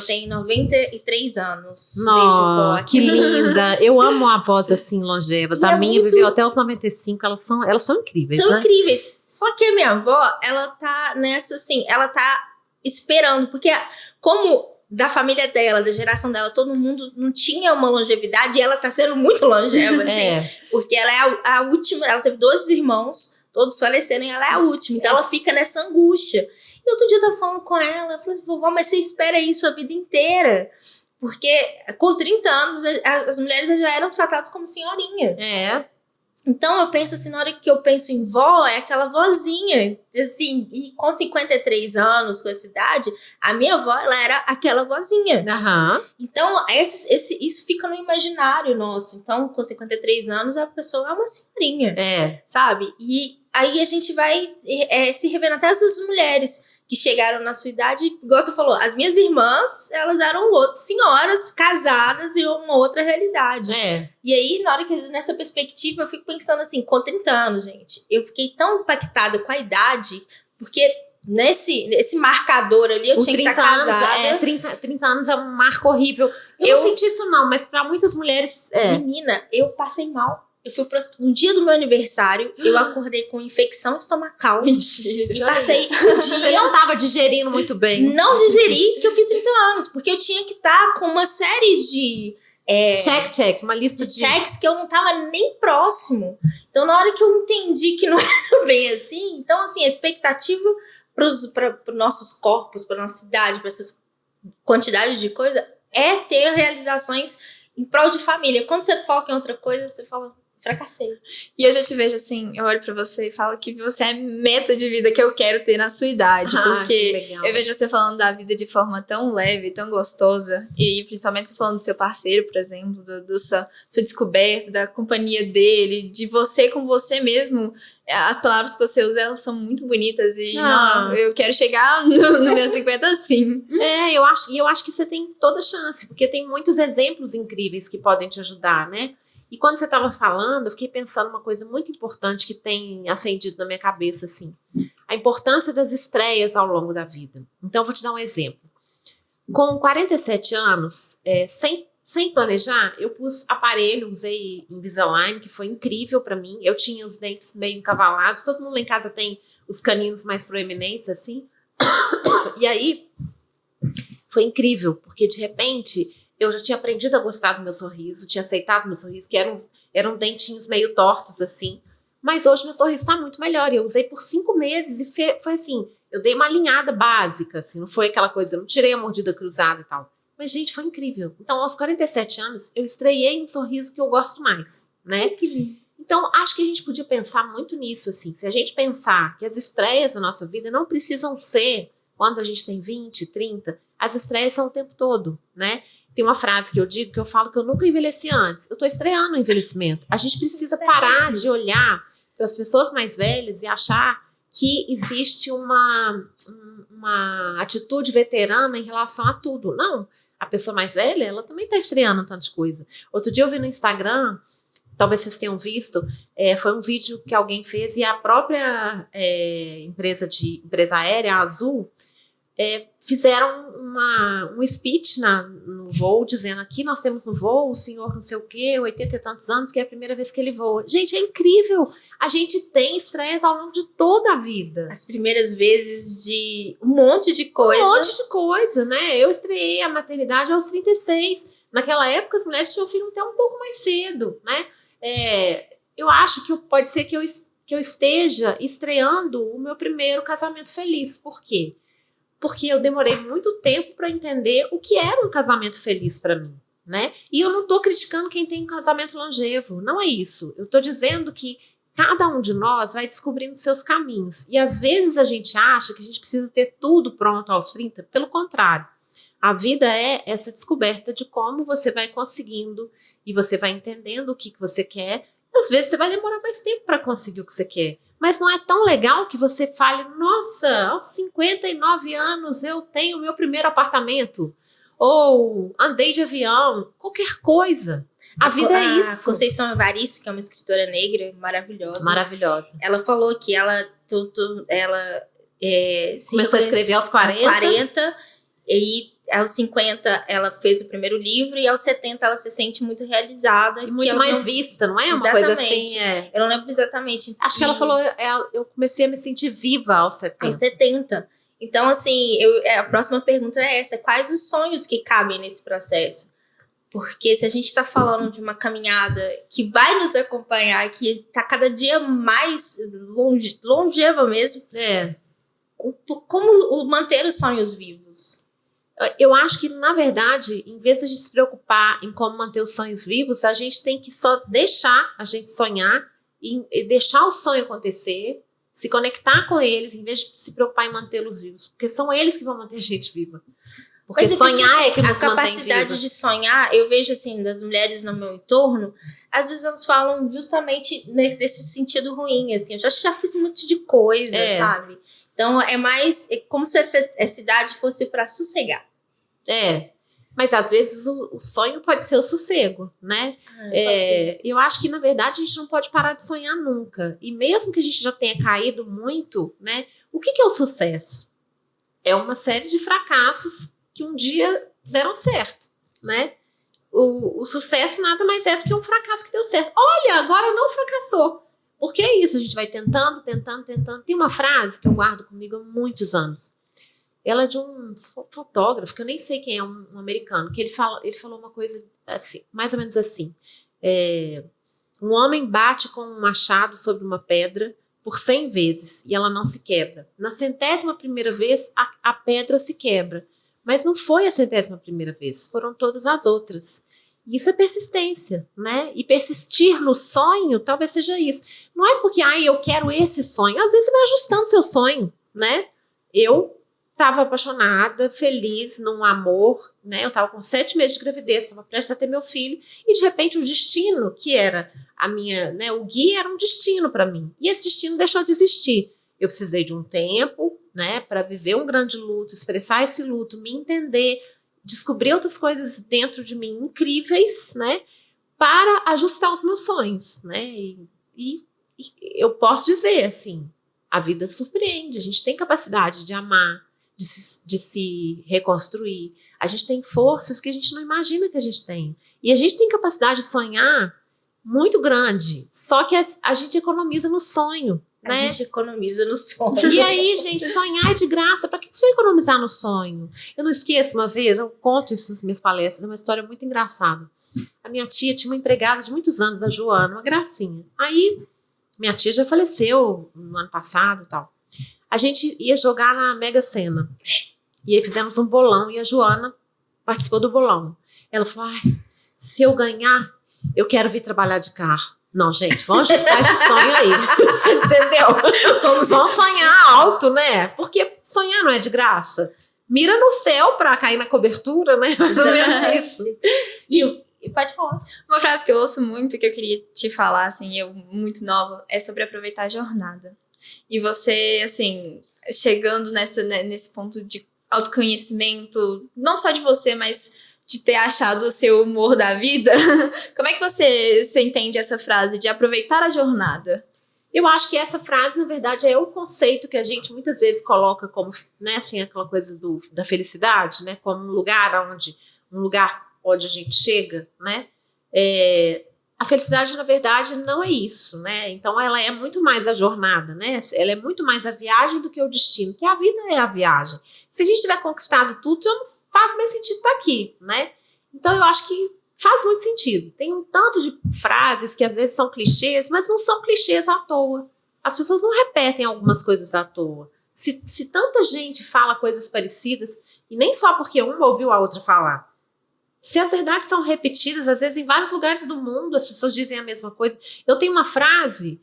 [SPEAKER 2] tem 93 anos.
[SPEAKER 3] Nossa,
[SPEAKER 2] beijo, vó.
[SPEAKER 3] que linda. Eu amo avós assim, longevas. A minha viveu até os 95, elas são incríveis,
[SPEAKER 2] São
[SPEAKER 3] né?
[SPEAKER 2] incríveis. Só que a minha avó, ela tá nessa, assim, ela tá esperando, porque como da família dela, da geração dela, todo mundo não tinha uma longevidade, e ela tá sendo muito longeva, assim, porque ela é a última, ela teve 12 irmãos, todos faleceram, e ela é a última, então ela fica nessa angústia. E outro dia eu tava falando com ela, eu falei, vovó, mas você espera isso a vida inteira, porque com 30 anos as mulheres já eram tratadas como senhorinhas. Então eu penso assim, na hora que eu penso em vó, é aquela vozinha, assim, e com 53 anos, com essa idade, a minha avó, ela era aquela vozinha. Então isso fica no imaginário nosso. Então, com 53 anos, a pessoa é uma senhorinha, sabe? E aí a gente vai se revendo até essas mulheres que chegaram na sua idade, igual você falou, as minhas irmãs, elas eram outras senhoras casadas e uma outra realidade. E aí, na hora que nessa perspectiva, eu fico pensando assim, com 30 anos, gente, eu fiquei tão impactada com a idade, porque nesse marcador ali, eu tinha que estar casada.
[SPEAKER 3] 30 anos é um marco horrível. Eu não senti isso não, mas para muitas mulheres...
[SPEAKER 2] Menina, eu passei mal. Eu fui no dia do meu aniversário, eu acordei com infecção estomacal.
[SPEAKER 3] Mentira.
[SPEAKER 2] Passei
[SPEAKER 3] Você não tava digerindo muito bem.
[SPEAKER 2] Não digeri que eu fiz 30 anos, porque eu tinha que estar com uma série de...
[SPEAKER 3] check, uma lista de
[SPEAKER 2] checks que eu não tava nem próximo. Então, na hora que eu entendi que não era bem assim, então, assim, a expectativa para os nossos corpos, para nossa idade, para essas quantidades de coisa, é ter realizações em prol de família. Quando você foca em outra coisa, você fala... fracassei.
[SPEAKER 1] E eu já te vejo assim, eu olho pra você e falo que você é meta de vida que eu quero ter na sua idade. Porque eu vejo você falando da vida de forma tão leve, tão gostosa. E principalmente você falando do seu parceiro, por exemplo, sua descoberta, da companhia dele, de você com você mesmo. As palavras que você usa, elas são muito bonitas. E não, eu quero chegar no meu 50 assim.
[SPEAKER 3] Eu acho que você tem toda a chance, porque tem muitos exemplos incríveis que podem te ajudar, né? E quando você estava falando, eu fiquei pensando uma coisa muito importante que tem acendido na minha cabeça, assim. A importância das estreias ao longo da vida. Então, eu vou te dar um exemplo. Com 47 anos, sem planejar, eu pus aparelho, usei Invisalign, que foi incrível para mim. Eu tinha os dentes meio encavalados. Todo mundo lá em casa tem os caninos mais proeminentes, assim. E aí, foi incrível, porque de repente... eu já tinha aprendido a gostar do meu sorriso, tinha aceitado meu sorriso, que eram dentinhos meio tortos, assim. Mas hoje meu sorriso tá muito melhor. Eu usei por 5 meses e foi assim, eu dei uma alinhada básica, assim, não foi aquela coisa, eu não tirei a mordida cruzada e tal. Mas, gente, foi incrível. Então, aos 47 anos, eu estreiei um sorriso que eu gosto mais, né?
[SPEAKER 2] Que lindo.
[SPEAKER 3] Então, acho que a gente podia pensar muito nisso, assim. Se a gente pensar que as estreias da nossa vida não precisam ser quando a gente tem 20, 30, as estreias são o tempo todo, né? Tem uma frase que eu digo, que eu falo que eu nunca envelheci antes. Eu tô estreando o envelhecimento. A gente precisa parar de olhar para as pessoas mais velhas e achar que existe uma atitude veterana em relação a tudo. Não, a pessoa mais velha, ela também tá estreando um tanto de coisa. Outro dia eu vi no Instagram, talvez vocês tenham visto, foi um vídeo que alguém fez e a própria empresa aérea, a Azul, fizeram um speech no voo, dizendo aqui nós temos no voo o senhor não sei o quê, 80 e tantos anos, que é a primeira vez que ele voa. Gente, é incrível! A gente tem estreias ao longo de toda a vida.
[SPEAKER 2] As primeiras vezes de um monte de coisa.
[SPEAKER 3] Um monte de coisa, né? Eu estreiei a maternidade aos 36. Naquela época, as mulheres tinham filho até um pouco mais cedo, né? Eu acho que pode ser que eu esteja estreando o meu primeiro casamento feliz. Por quê? Porque eu demorei muito tempo para entender o que era um casamento feliz para mim, né? E eu não estou criticando quem tem um casamento longevo, não é isso. Eu estou dizendo que cada um de nós vai descobrindo seus caminhos. E às vezes a gente acha que a gente precisa ter tudo pronto aos 30, pelo contrário. A vida é essa descoberta de como você vai conseguindo e você vai entendendo o que você quer. Às vezes você vai demorar mais tempo para conseguir o que você quer. Mas não é tão legal que você fale, nossa, aos 59 anos eu tenho o meu primeiro apartamento. Ou andei de avião, qualquer coisa. A vida é isso.
[SPEAKER 2] Conceição Evaristo, que é uma escritora negra maravilhosa.
[SPEAKER 3] Maravilhosa.
[SPEAKER 2] Ela falou que ela
[SPEAKER 3] começou a escrever aos 40.
[SPEAKER 2] E aos 50 ela fez o primeiro livro e aos 70 ela se sente muito realizada.
[SPEAKER 3] E muito mais vista, não é? Exatamente. Uma coisa assim.
[SPEAKER 2] Eu não lembro exatamente.
[SPEAKER 3] Acho que ela falou, eu comecei a me sentir viva aos 70.
[SPEAKER 2] Aos 70. Então, assim, a próxima pergunta é essa. Quais os sonhos que cabem nesse processo? Porque se a gente está falando de uma caminhada que vai nos acompanhar, que está cada dia mais longeva mesmo, como manter os sonhos vivos?
[SPEAKER 3] Eu acho que, na verdade, em vez de a gente se preocupar em como manter os sonhos vivos, a gente tem que só deixar a gente sonhar e deixar o sonho acontecer, se conectar com eles, em vez de se preocupar em mantê-los vivos. Porque são eles que vão manter a gente viva. Porque sonhar é que nos mantém vivos. A
[SPEAKER 2] capacidade de sonhar, eu vejo assim, das mulheres no meu entorno, às vezes elas falam justamente nesse sentido ruim, assim. Eu já fiz muito de coisa, sabe? Então, é como se essa idade fosse para sossegar.
[SPEAKER 3] Mas às vezes o sonho pode ser o sossego, né? Eu acho que, na verdade, a gente não pode parar de sonhar nunca. E mesmo que a gente já tenha caído muito, né? O que é o sucesso? É uma série de fracassos que um dia deram certo, né? O sucesso nada mais é do que um fracasso que deu certo. Olha, agora não fracassou. Porque é isso, a gente vai tentando. Tem uma frase que eu guardo comigo há muitos anos. Ela é de um fotógrafo, que eu nem sei quem é, um americano, que ele falou uma coisa assim, mais ou menos assim. Um homem bate com um machado sobre uma pedra por 100 vezes e ela não se quebra. Na 100ª vez, a pedra se quebra. Mas não foi a 100ª vez, foram todas as outras. E isso é persistência, né? E persistir no sonho talvez seja isso. Não é porque, eu quero esse sonho. Às vezes você vai ajustando seu sonho, né? Eu estava apaixonada, feliz num amor, né? Eu estava com 7 meses de gravidez, estava prestes a ter meu filho, e de repente o destino, que era a minha, né? O guia era um destino para mim. E esse destino deixou de existir. Eu precisei de um tempo, né? Para viver um grande luto, expressar esse luto, me entender, descobrir outras coisas dentro de mim incríveis, né? Para ajustar os meus sonhos, né? E eu posso dizer assim, a vida surpreende, a gente tem capacidade de amar, de se reconstruir. A gente tem forças que a gente não imagina que a gente tem. E a gente tem capacidade de sonhar muito grande. Só que a gente economiza no sonho.
[SPEAKER 2] A gente economiza no sonho.
[SPEAKER 3] E aí, gente, sonhar é de graça. Para que você vai economizar no sonho? Eu não esqueço uma vez, eu conto isso nas minhas palestras, é uma história muito engraçada. A minha tia tinha uma empregada de muitos anos, a Joana, uma gracinha. Aí, minha tia já faleceu no ano passado e tal. A gente ia jogar na Mega Sena. E aí fizemos um bolão e a Joana participou do bolão. Ela falou, se eu ganhar, eu quero vir trabalhar de carro. Não, gente, vamos ajustar esse sonho aí. Entendeu? Vamos sonhar alto, né? Porque sonhar não é de graça. Mira no céu pra cair na cobertura, né? Mais ou menos isso.
[SPEAKER 2] E pode falar.
[SPEAKER 1] Uma frase que eu ouço muito, que eu queria te falar, assim, eu muito nova, é sobre aproveitar a jornada. E você, assim, chegando nesse ponto de autoconhecimento, não só de você, mas de ter achado o seu humor da vida, como é que você entende essa frase de aproveitar a jornada?
[SPEAKER 3] Eu acho que essa frase, na verdade, é o conceito que a gente muitas vezes coloca como, né, assim, aquela coisa da felicidade, né, como um lugar onde a gente chega, né? A felicidade, na verdade, não é isso, né? Então, ela é muito mais a jornada, né? Ela é muito mais a viagem do que o destino, que a vida é a viagem. Se a gente tiver conquistado tudo, já não faz mais sentido estar aqui, né? Então, eu acho que faz muito sentido. Tem um tanto de frases que às vezes são clichês, mas não são clichês à toa. As pessoas não repetem algumas coisas à toa. Se tanta gente fala coisas parecidas, e nem só porque uma ouviu a outra falar, se as verdades são repetidas, às vezes em vários lugares do mundo as pessoas dizem a mesma coisa. Eu tenho uma frase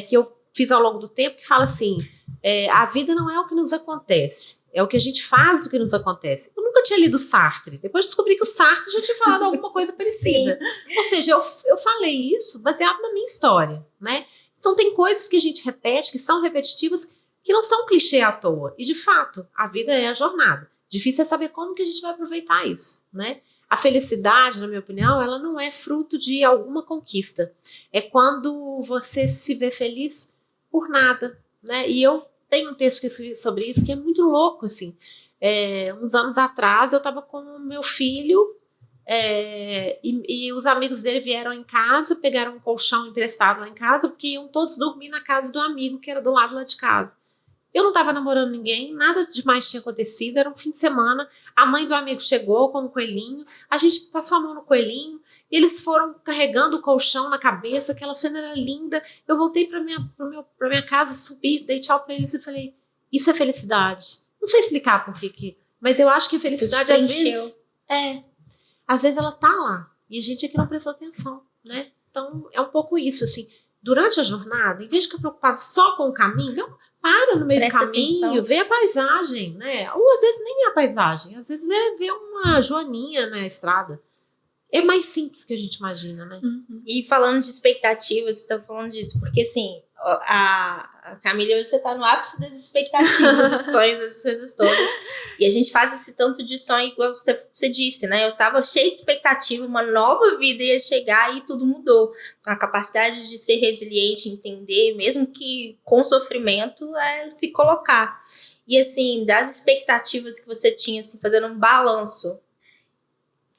[SPEAKER 3] que eu fiz ao longo do tempo que fala assim, a vida não é o que nos acontece, é o que a gente faz do que nos acontece. Eu nunca tinha lido Sartre, depois descobri que o Sartre já tinha falado alguma coisa parecida. Ou seja, eu falei isso baseado na minha história, né? Então tem coisas que a gente repete, que são repetitivas, que não são clichê à toa. E de fato, a vida é a jornada. Difícil é saber como que a gente vai aproveitar isso, né? A felicidade, na minha opinião, ela não é fruto de alguma conquista. É quando você se vê feliz por nada, né? E eu tenho um texto que eu escrevi sobre isso que é muito louco, assim. Uns anos atrás, eu estava com o meu filho e os amigos dele vieram em casa, pegaram um colchão emprestado lá em casa, porque iam todos dormir na casa do amigo que era do lado lá de casa. Eu não estava namorando ninguém, nada demais tinha acontecido, era um fim de semana, a mãe do amigo chegou com um coelhinho, a gente passou a mão no coelhinho, e eles foram carregando o colchão na cabeça, aquela cena era linda, eu voltei para minha casa, subi, dei tchau para eles e falei, isso é felicidade. Não sei explicar por que, mas eu acho que a felicidade às vezes ela tá lá, e a gente é que não prestou atenção, né? Então é um pouco isso, assim, durante a jornada, em vez de ficar preocupado só com o caminho, não, para no meio do caminho, vê a paisagem, né? Ou às vezes nem é a paisagem, às vezes é ver uma joaninha na estrada. É mais simples que a gente imagina, né?
[SPEAKER 2] E falando de expectativas, você tá falando disso, porque assim, A Camila, hoje você tá no ápice das expectativas, dos sonhos, das coisas todas. E a gente faz esse tanto de sonho, igual você disse, né? Eu tava cheia de expectativa, uma nova vida ia chegar e tudo mudou. A capacidade de ser resiliente, entender, mesmo que com sofrimento, é se colocar. E assim, das expectativas que você tinha, assim, fazendo um balanço,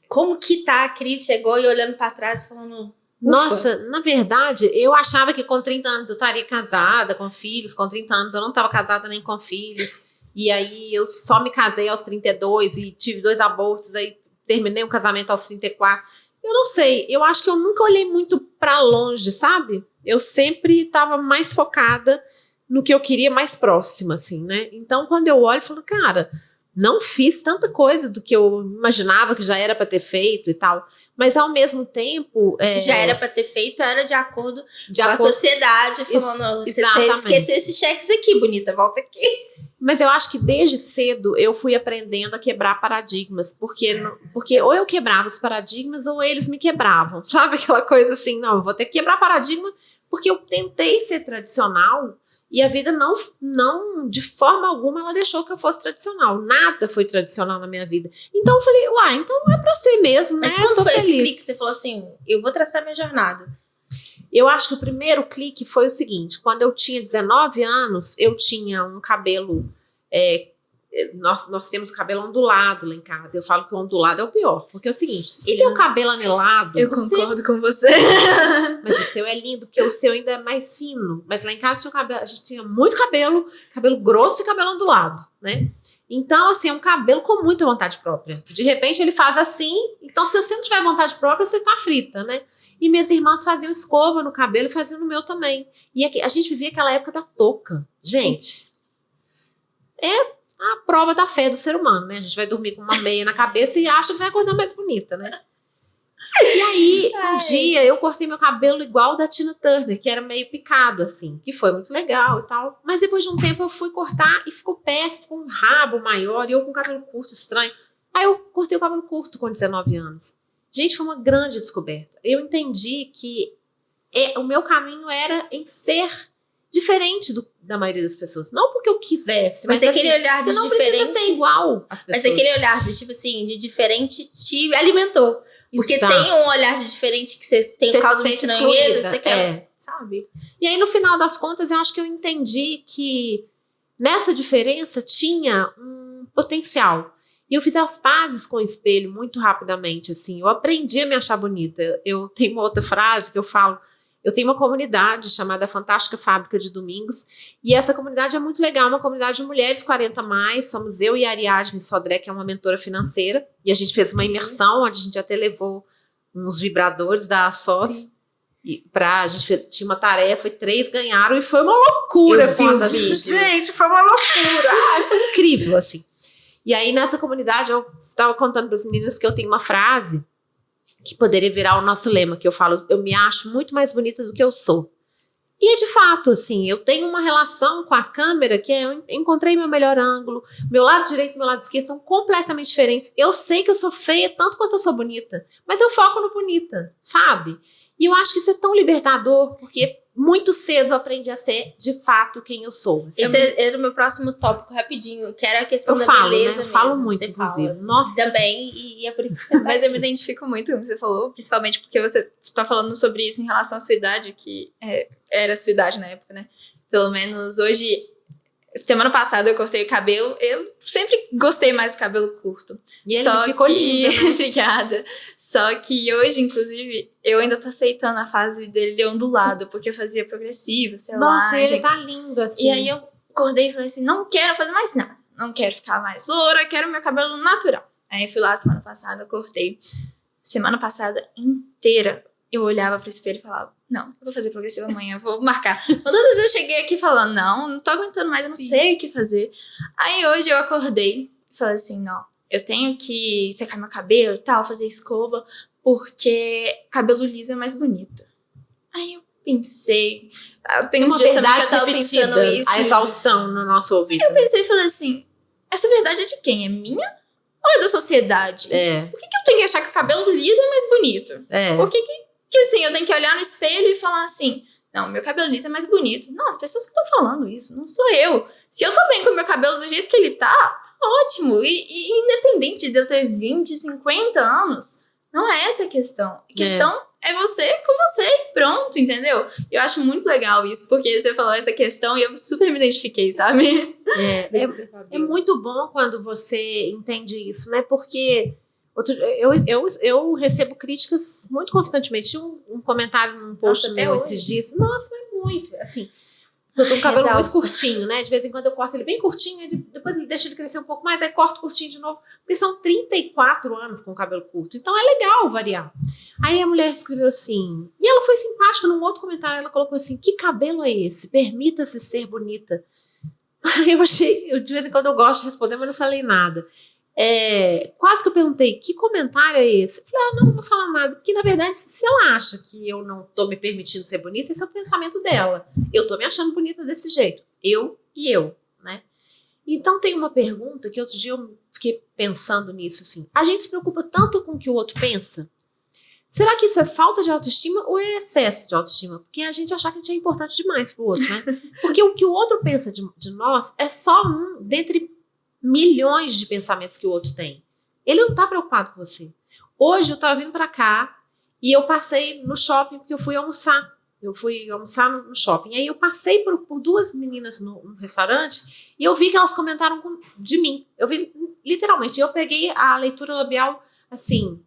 [SPEAKER 2] como que tá? A Cris chegou e olhando pra trás e falando... Ufa.
[SPEAKER 3] Nossa, na verdade, eu achava que com 30 anos eu estaria casada, com filhos. Com 30 anos eu não estava casada nem com filhos. E aí eu só me casei aos 32 e tive 2 abortos. Aí terminei o casamento aos 34. Eu não sei, eu acho que eu nunca olhei muito pra longe, sabe? Eu sempre estava mais focada no que eu queria mais próximo, assim, né? Então, quando eu olho, eu falo, cara... Não fiz tanta coisa do que eu imaginava que já era para ter feito e tal. Mas, ao mesmo tempo...
[SPEAKER 2] Se já era para ter feito, era de acordo com a sociedade. Falando, você esqueceu esses cheques aqui, bonita, volta aqui.
[SPEAKER 3] Mas eu acho que desde cedo eu fui aprendendo a quebrar paradigmas. Porque ou eu quebrava os paradigmas ou eles me quebravam. Sabe aquela coisa assim, não, eu vou ter que quebrar paradigma porque eu tentei ser tradicional... E a vida não, de forma alguma, ela deixou que eu fosse tradicional. Nada foi tradicional na minha vida. Então eu falei, então não é pra ser mesmo, né?
[SPEAKER 2] Mas quando foi esse clique que você falou assim, eu vou traçar minha jornada?
[SPEAKER 3] Eu acho que o primeiro clique foi o seguinte, quando eu tinha 19 anos, eu tinha um cabelo... Nós temos cabelo ondulado lá em casa. Eu falo que o ondulado é o pior. Porque é o seguinte, se tem o cabelo anelado...
[SPEAKER 1] Eu concordo com você.
[SPEAKER 3] Mas o seu é lindo, porque o seu ainda é mais fino. Mas lá em casa tinha cabelo, a gente tinha muito cabelo grosso e cabelo ondulado, né? Então, assim, é um cabelo com muita vontade própria. De repente, ele faz assim. Então, se você não tiver vontade própria, você tá frita, né? E minhas irmãs faziam escova no cabelo e faziam no meu também. E a gente vivia aquela época da touca. Gente, é a prova da fé do ser humano, né? A gente vai dormir com uma meia na cabeça e acha que vai acordar mais bonita, né? E aí, um dia, eu cortei meu cabelo igual da Tina Turner, que era meio picado, assim, que foi muito legal e tal. Mas depois de um tempo eu fui cortar e ficou péssimo, ficou um rabo maior e eu com cabelo curto, estranho. Aí eu cortei o cabelo curto com 19 anos. Gente, foi uma grande descoberta. Eu entendi que o meu caminho era em ser diferente da maioria das pessoas. Não porque eu quisesse, mas
[SPEAKER 2] aquele
[SPEAKER 3] assim,
[SPEAKER 2] olhar de
[SPEAKER 3] você não
[SPEAKER 2] diferente,
[SPEAKER 3] precisa ser igual às pessoas.
[SPEAKER 2] Mas aquele olhar de, tipo assim, de diferente te alimentou. Porque
[SPEAKER 3] Exato.
[SPEAKER 2] Tem um olhar de diferente que você tem causa de estranheza, você quer, sabe?
[SPEAKER 3] E aí, no final das contas, eu acho que eu entendi que nessa diferença tinha um potencial. E eu fiz as pazes com o espelho muito rapidamente, assim. Eu aprendi a me achar bonita. Eu tenho uma outra frase que eu falo. Eu tenho uma comunidade chamada Fantástica Fábrica de Domingos, e essa comunidade é muito legal, uma comunidade de mulheres 40+, somos eu e a Ariadne Sodré, que é uma mentora financeira, e a gente fez uma imersão, onde a gente até levou uns vibradores da ASOS, e a gente tinha uma tarefa, e 3 ganharam, e foi uma loucura. Gente, foi uma loucura. Foi incrível, assim. E aí, nessa comunidade, eu estava contando para as meninas que eu tenho uma frase que poderia virar o nosso lema, que eu falo, eu me acho muito mais bonita do que eu sou. E é de fato, assim, eu tenho uma relação com a câmera que eu encontrei meu melhor ângulo, meu lado direito e meu lado esquerdo são completamente diferentes. Eu sei que eu sou feia tanto quanto eu sou bonita, mas eu foco no bonita, sabe? E eu acho que isso é tão libertador, porque muito cedo eu aprendi a ser, de fato, quem eu sou.
[SPEAKER 2] Esse era o meu próximo tópico, rapidinho, que era a questão da beleza,
[SPEAKER 3] né? Eu falo
[SPEAKER 2] mesmo.
[SPEAKER 3] muito,
[SPEAKER 2] você
[SPEAKER 3] inclusive.
[SPEAKER 2] Fala.
[SPEAKER 3] Nossa.
[SPEAKER 2] Ainda bem, e é por isso que você
[SPEAKER 1] Mas eu me identifico muito com o que você falou, principalmente porque você tá falando sobre isso em relação à sua idade, que era a sua idade na época, né? Pelo menos hoje... Semana passada eu cortei o cabelo. Eu sempre gostei mais do cabelo curto.
[SPEAKER 3] E ele ficou lindo, né?
[SPEAKER 1] Obrigada. Só que hoje, inclusive, eu ainda tô aceitando a fase dele ondulado, porque eu fazia progressiva, sei lá.
[SPEAKER 3] Nossa, ele tá lindo, assim.
[SPEAKER 1] E aí eu acordei e falei assim, não quero fazer mais nada. Não quero ficar mais loura, quero meu cabelo natural. Aí eu fui lá semana passada, cortei. Semana passada inteira, eu olhava pro espelho e falava, não, eu vou fazer progressiva amanhã, eu vou marcar. Quantas vezes eu cheguei aqui falando, não tô aguentando mais, eu não sei o que fazer. Aí hoje eu acordei e falei assim, não, eu tenho que secar meu cabelo e tal, fazer escova, porque cabelo liso é mais bonito. Aí eu pensei, tem uns dias também que eu tava pensando isso.
[SPEAKER 3] A exaustão no nosso ouvido.
[SPEAKER 1] Aí eu pensei e falei assim, essa verdade é de quem? É minha? Ou é da sociedade? Por que eu tenho que achar que o cabelo liso é mais bonito? Por que assim, eu tenho que olhar no espelho e falar assim, Não, meu cabelo liso é mais bonito. Não, as pessoas que estão falando isso, não sou eu. Se eu tô bem com o meu cabelo do jeito que ele tá ótimo. E independente de eu ter 20, 50 anos, não é essa a questão. A questão é você com você e pronto, entendeu? Eu acho muito legal isso, porque você falou essa questão e eu super me identifiquei, sabe?
[SPEAKER 3] É muito bom quando você entende isso, né? Porque eu recebo críticas muito constantemente. Tinha um comentário num post meu esses dias. Nossa, mas muito. Assim, eu tô com o cabelo muito curtinho, né? De vez em quando eu corto ele bem curtinho, depois ele deixa ele crescer um pouco mais, aí corto curtinho de novo. Porque são 34 anos com o cabelo curto. Então é legal variar. Aí a mulher escreveu assim, e ela foi simpática num outro comentário, ela colocou assim, que cabelo é esse? Permita-se ser bonita. De vez em quando eu gosto de responder, mas não falei nada. Quase que eu perguntei, que comentário é esse? Eu falei, não vou falar nada, porque na verdade, se ela acha que eu não tô me permitindo ser bonita, esse é o pensamento dela. Eu tô me achando bonita desse jeito. Eu, né? Então tem uma pergunta que outro dia eu fiquei pensando nisso, assim. A gente se preocupa tanto com o que o outro pensa? Será que isso é falta de autoestima ou é excesso de autoestima? Porque a gente achar que a gente é importante demais pro outro, né? Porque o que o outro pensa de nós é só um dentre milhões de pensamentos que o outro tem. Ele não tá preocupado com você. Hoje eu tava vindo pra cá e eu passei no shopping porque eu fui almoçar. Eu fui almoçar no shopping. Aí eu passei por duas meninas no restaurante e eu vi que elas comentaram de mim. Eu vi literalmente. Eu peguei a leitura labial assim.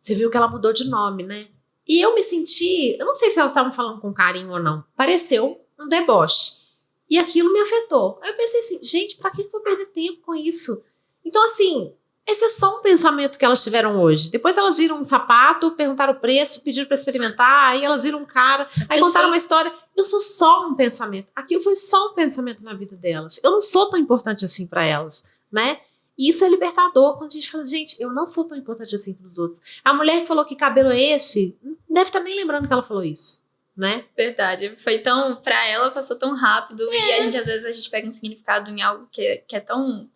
[SPEAKER 3] Você viu que ela mudou de nome, né? E eu me senti, eu não sei se elas estavam falando com carinho ou não, pareceu um deboche. E aquilo me afetou. Aí eu pensei assim, gente, pra que eu vou perder tempo com isso? Então, assim, esse é só um pensamento que elas tiveram hoje. Depois elas viram um sapato, perguntaram o preço, pediram pra experimentar, aí elas viram um cara, aí contaram uma história. Eu sou só um pensamento. Aquilo foi só um pensamento na vida delas. Eu não sou tão importante assim pra elas, né? E isso é libertador, quando a gente fala, gente, eu não sou tão importante assim pros outros. A mulher que falou que cabelo é esse, não deve estar nem lembrando que ela falou isso, né?
[SPEAKER 1] Verdade. Foi tão, pra ela passou tão rápido e às vezes a gente pega um significado em algo que é tão...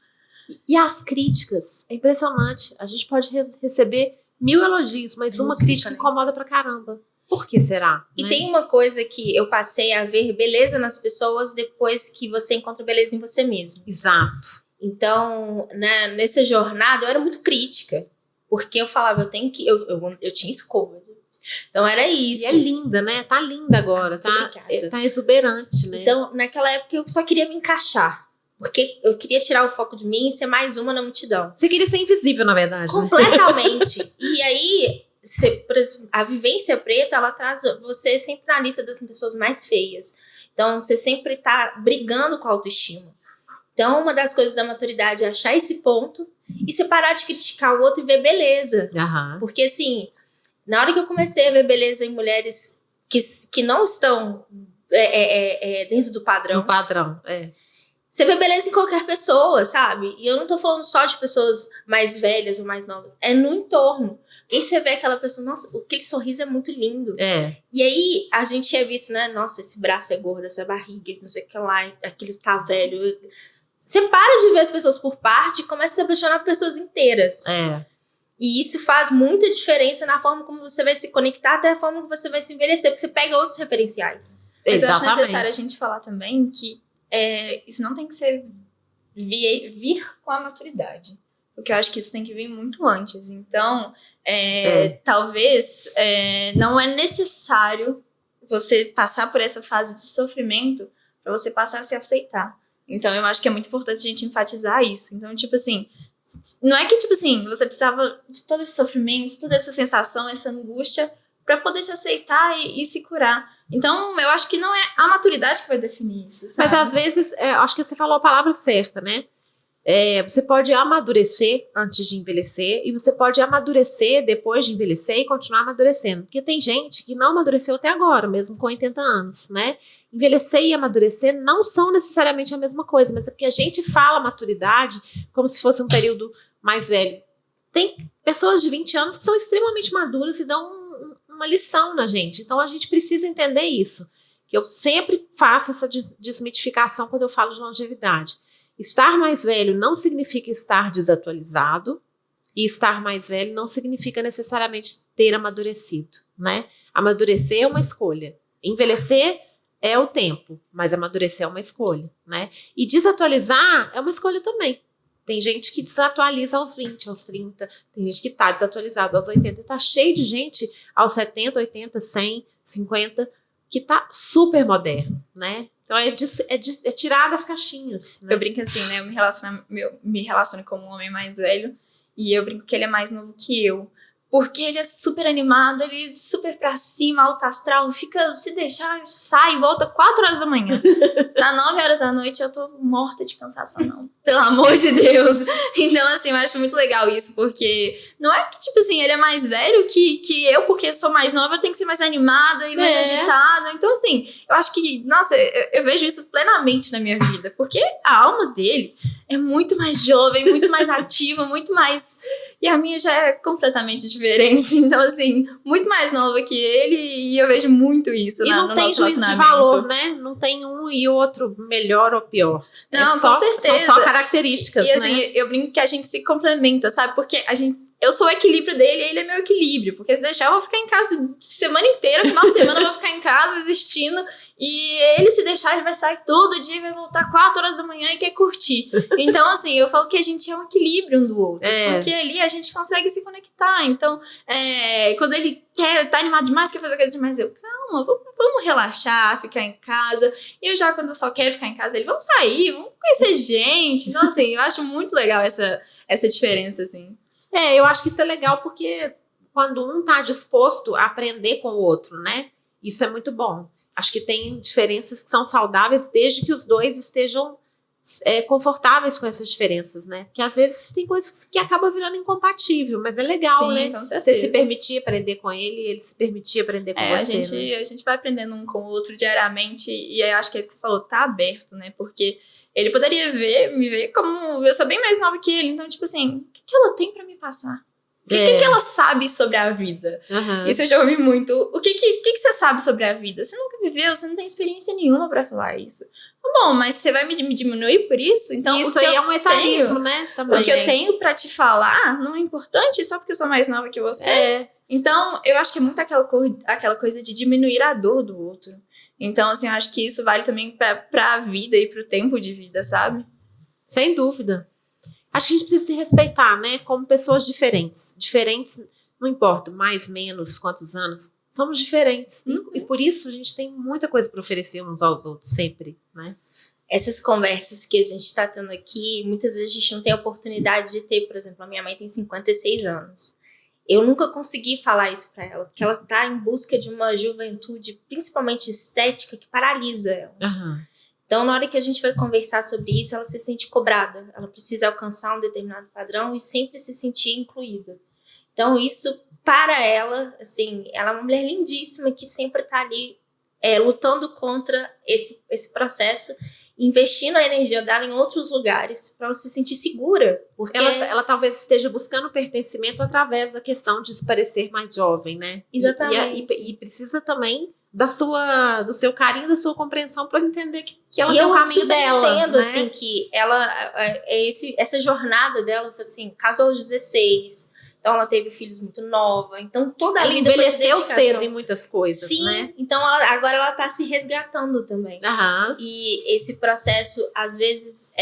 [SPEAKER 3] E as críticas, é impressionante. A gente pode receber 1000 elogios, mas uma crítica incomoda pra caramba. Por que será?
[SPEAKER 2] E
[SPEAKER 3] né?
[SPEAKER 2] tem uma coisa que eu passei a ver beleza nas pessoas depois que você encontra beleza em você mesmo.
[SPEAKER 3] Exato.
[SPEAKER 2] Então, né, nessa jornada eu era muito crítica, porque eu falava, eu tinha escova. Então era isso.
[SPEAKER 3] E é linda, né? Tá linda agora, tá exuberante, né?
[SPEAKER 2] Então, naquela época eu só queria me encaixar, porque eu queria tirar o foco de mim e ser mais uma na multidão.
[SPEAKER 3] Você queria ser invisível, na verdade.
[SPEAKER 2] Completamente. Né? E aí, a vivência preta, ela traz você sempre na lista das pessoas mais feias. Então, você sempre tá brigando com a autoestima. Então, uma das coisas da maturidade é achar esse ponto e você parar de criticar o outro e ver beleza.
[SPEAKER 3] Uhum.
[SPEAKER 2] Porque, assim, na hora que eu comecei a ver beleza em mulheres que não estão dentro do padrão.
[SPEAKER 3] No padrão,
[SPEAKER 2] Você vê beleza em qualquer pessoa, sabe? E eu não tô falando só de pessoas mais velhas ou mais novas. É no entorno. E aí você vê aquela pessoa, nossa, aquele sorriso é muito lindo. E aí a gente é visto, né? Nossa, esse braço é gordo, essa barriga, não sei o que lá, aquele tá velho. Você para de ver as pessoas por parte e começa a se apaixonar por pessoas inteiras. E isso faz muita diferença na forma como você vai se conectar, até a forma como você vai se envelhecer, porque você pega outros referenciais.
[SPEAKER 1] Mas eu acho necessário a gente falar também que isso não tem que ser vir com a maturidade. Porque eu acho que isso tem que vir muito antes. Então, talvez não é necessário você passar por essa fase de sofrimento para você passar a se aceitar. Então, eu acho que é muito importante a gente enfatizar isso. Então, tipo assim, não é que, tipo assim, você precisava de todo esse sofrimento, toda essa sensação, essa angústia, para poder se aceitar e se curar. Então, eu acho que não é a maturidade que vai definir isso, sabe?
[SPEAKER 3] Mas, às vezes, acho que você falou a palavra certa, né? Você pode amadurecer antes de envelhecer e você pode amadurecer depois de envelhecer e continuar amadurecendo. Porque tem gente que não amadureceu até agora, mesmo com 80 anos, né? Envelhecer e amadurecer não são necessariamente a mesma coisa, mas é porque a gente fala maturidade como se fosse um período mais velho. Tem pessoas de 20 anos que são extremamente maduras e dão uma lição na gente. Então, a gente precisa entender isso. Que eu sempre faço essa desmitificação quando eu falo de longevidade. Estar mais velho não significa estar desatualizado E estar mais velho não significa necessariamente ter amadurecido, né? Amadurecer é uma escolha. Envelhecer é o tempo, mas amadurecer é uma escolha, né? E desatualizar é uma escolha também. Tem gente que desatualiza aos 20, aos 30, tem gente que tá desatualizado aos 80, tá cheio de gente aos 70, 80, 100, 50, que tá super moderno, né? Então é tirar das caixinhas, né?
[SPEAKER 1] Eu brinco assim, né? Eu me relaciono com um homem mais velho e eu brinco que ele é mais novo que eu. Porque ele é super animado, ele é super pra cima, alto astral, fica, se deixar, sai e volta 4 horas da manhã. Dá 9 horas da noite, eu tô morta de cansaço, não. Pelo amor de Deus. Então, assim, eu acho muito legal isso, porque não é que, tipo assim, ele é mais velho que eu, porque sou mais nova, eu tenho que ser mais animada e mais agitada. Então, assim, eu acho que, nossa, eu vejo isso plenamente na minha vida, porque a alma dele é muito mais jovem, muito mais ativa, muito mais... E a minha já é completamente diferente. Então, assim, muito mais nova que ele, e eu vejo muito isso no nosso relacionamento. E não tem juízo de valor,
[SPEAKER 3] né? Não tem um e outro melhor ou pior.
[SPEAKER 1] Não, com certeza.
[SPEAKER 3] São só características,
[SPEAKER 1] e, assim,
[SPEAKER 3] né?
[SPEAKER 1] Eu brinco que a gente se complementa, sabe? Porque eu sou o equilíbrio dele e ele é meu equilíbrio. Porque se deixar, eu vou ficar em casa semana inteira, final de semana eu vou ficar em casa existindo. E ele, se deixar, ele vai sair todo dia, vai voltar 4 horas da manhã e quer curtir. Então, assim, eu falo que a gente é um equilíbrio um do outro. Porque ali a gente consegue se conectar. Então, quando ele tá animado demais, quer fazer coisa demais, eu, calma, vamos relaxar, ficar em casa. E eu já, quando eu só quero ficar em casa, ele, vamos sair, vamos conhecer gente. Então, assim, eu acho muito legal essa diferença, assim.
[SPEAKER 3] Eu acho que isso é legal porque quando um tá disposto a aprender com o outro, né? Isso é muito bom. Acho que tem diferenças que são saudáveis desde que os dois estejam confortáveis com essas diferenças, né? Porque às vezes tem coisas que acabam virando incompatível, mas é legal, né?
[SPEAKER 1] Com certeza.
[SPEAKER 3] Você se permitir aprender com ele e ele se permitir aprender com você.
[SPEAKER 1] A gente vai aprendendo um com o outro diariamente e eu acho que é isso que você falou, tá aberto, né? Porque ele poderia me ver como eu sou bem mais nova que ele, então, tipo assim, o que ela tem pra me passar? O que ela sabe sobre a vida?
[SPEAKER 3] Uhum.
[SPEAKER 1] Isso eu já ouvi muito. O que você sabe sobre a vida? Você nunca viveu, você não tem experiência nenhuma pra falar isso. Bom, mas você vai me diminuir por isso? Então,
[SPEAKER 3] isso aí é um etarismo, né? Também.
[SPEAKER 1] O que eu tenho pra te falar não é importante só porque eu sou mais nova que você. Então, eu acho que é muito aquela coisa de diminuir a dor do outro. Então, assim, eu acho que isso vale também pra vida e pro tempo de vida, sabe?
[SPEAKER 3] Sem dúvida. Acho que a gente precisa se respeitar, né? Como pessoas diferentes. Diferentes, não importa, mais, menos, quantos anos. Somos diferentes. E por isso a gente tem muita coisa para oferecer uns aos outros, sempre, né?
[SPEAKER 2] Essas conversas que a gente está tendo aqui, muitas vezes a gente não tem a oportunidade de ter. Por exemplo, a minha mãe tem 56 anos. Eu nunca consegui falar isso para ela, porque ela está em busca de uma juventude, principalmente estética, que paralisa ela.
[SPEAKER 3] Uhum.
[SPEAKER 2] Então, na hora que a gente vai conversar sobre isso, ela se sente cobrada. Ela precisa alcançar um determinado padrão e sempre se sentir incluída. Então, isso, para ela, assim, ela é uma mulher lindíssima que sempre está ali lutando contra esse processo, investindo a energia dela em outros lugares para ela se sentir segura. Porque
[SPEAKER 3] ela talvez esteja buscando pertencimento através da questão de se parecer mais jovem, né?
[SPEAKER 2] Exatamente.
[SPEAKER 3] E precisa também do seu carinho, da sua compreensão para entender que ela tem o caminho dela.
[SPEAKER 2] Eu entendo,
[SPEAKER 3] né?
[SPEAKER 2] assim, que ela, essa jornada dela, assim, casou aos 16, então ela teve filhos muito nova, então toda a vida
[SPEAKER 3] envelheceu cedo em muitas coisas,
[SPEAKER 2] sim,
[SPEAKER 3] né?
[SPEAKER 2] Então agora ela tá se resgatando também.
[SPEAKER 3] Uhum.
[SPEAKER 2] E esse processo, às vezes,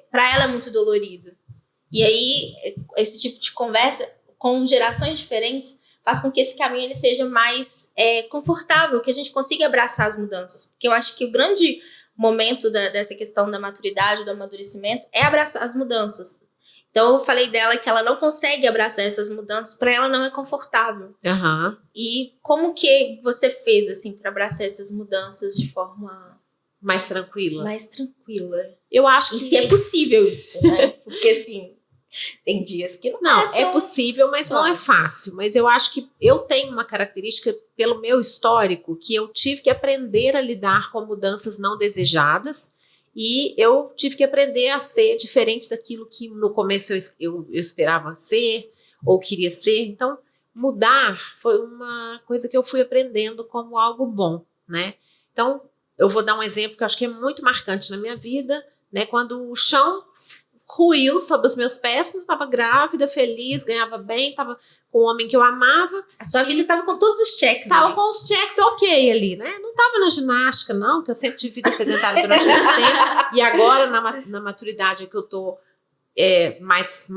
[SPEAKER 2] para ela é muito dolorido. E aí, esse tipo de conversa com gerações diferentes faz com que esse caminho ele seja mais confortável, que a gente consiga abraçar as mudanças. Porque eu acho que o grande momento dessa questão da maturidade, do amadurecimento, é abraçar as mudanças. Então, eu falei dela que ela não consegue abraçar essas mudanças, para ela não é confortável.
[SPEAKER 3] Uhum.
[SPEAKER 2] E como que você fez, assim, para abraçar essas mudanças de forma
[SPEAKER 3] mais tranquila?
[SPEAKER 2] Mais tranquila.
[SPEAKER 3] Eu acho que...
[SPEAKER 2] E se é possível isso, né? Porque, assim... Tem dias que não
[SPEAKER 3] é possível, mas não é fácil. Mas eu acho que eu tenho uma característica, pelo meu histórico, que eu tive que aprender a lidar com mudanças não desejadas e eu tive que aprender a ser diferente daquilo que no começo eu esperava ser ou queria ser. Então, mudar foi uma coisa que eu fui aprendendo como algo bom, né? Então, eu vou dar um exemplo que eu acho que é muito marcante na minha vida, né? Quando o chão ruiu sobre os meus pés quando eu tava grávida, feliz, ganhava bem, tava com o homem que eu amava.
[SPEAKER 2] A sua vida tava com todos os cheques.
[SPEAKER 3] Tava com os cheques ok ali, né? Não tava na ginástica, não, porque eu sempre tive vida sedentária durante muito tempo. E agora, na maturidade que eu tô mais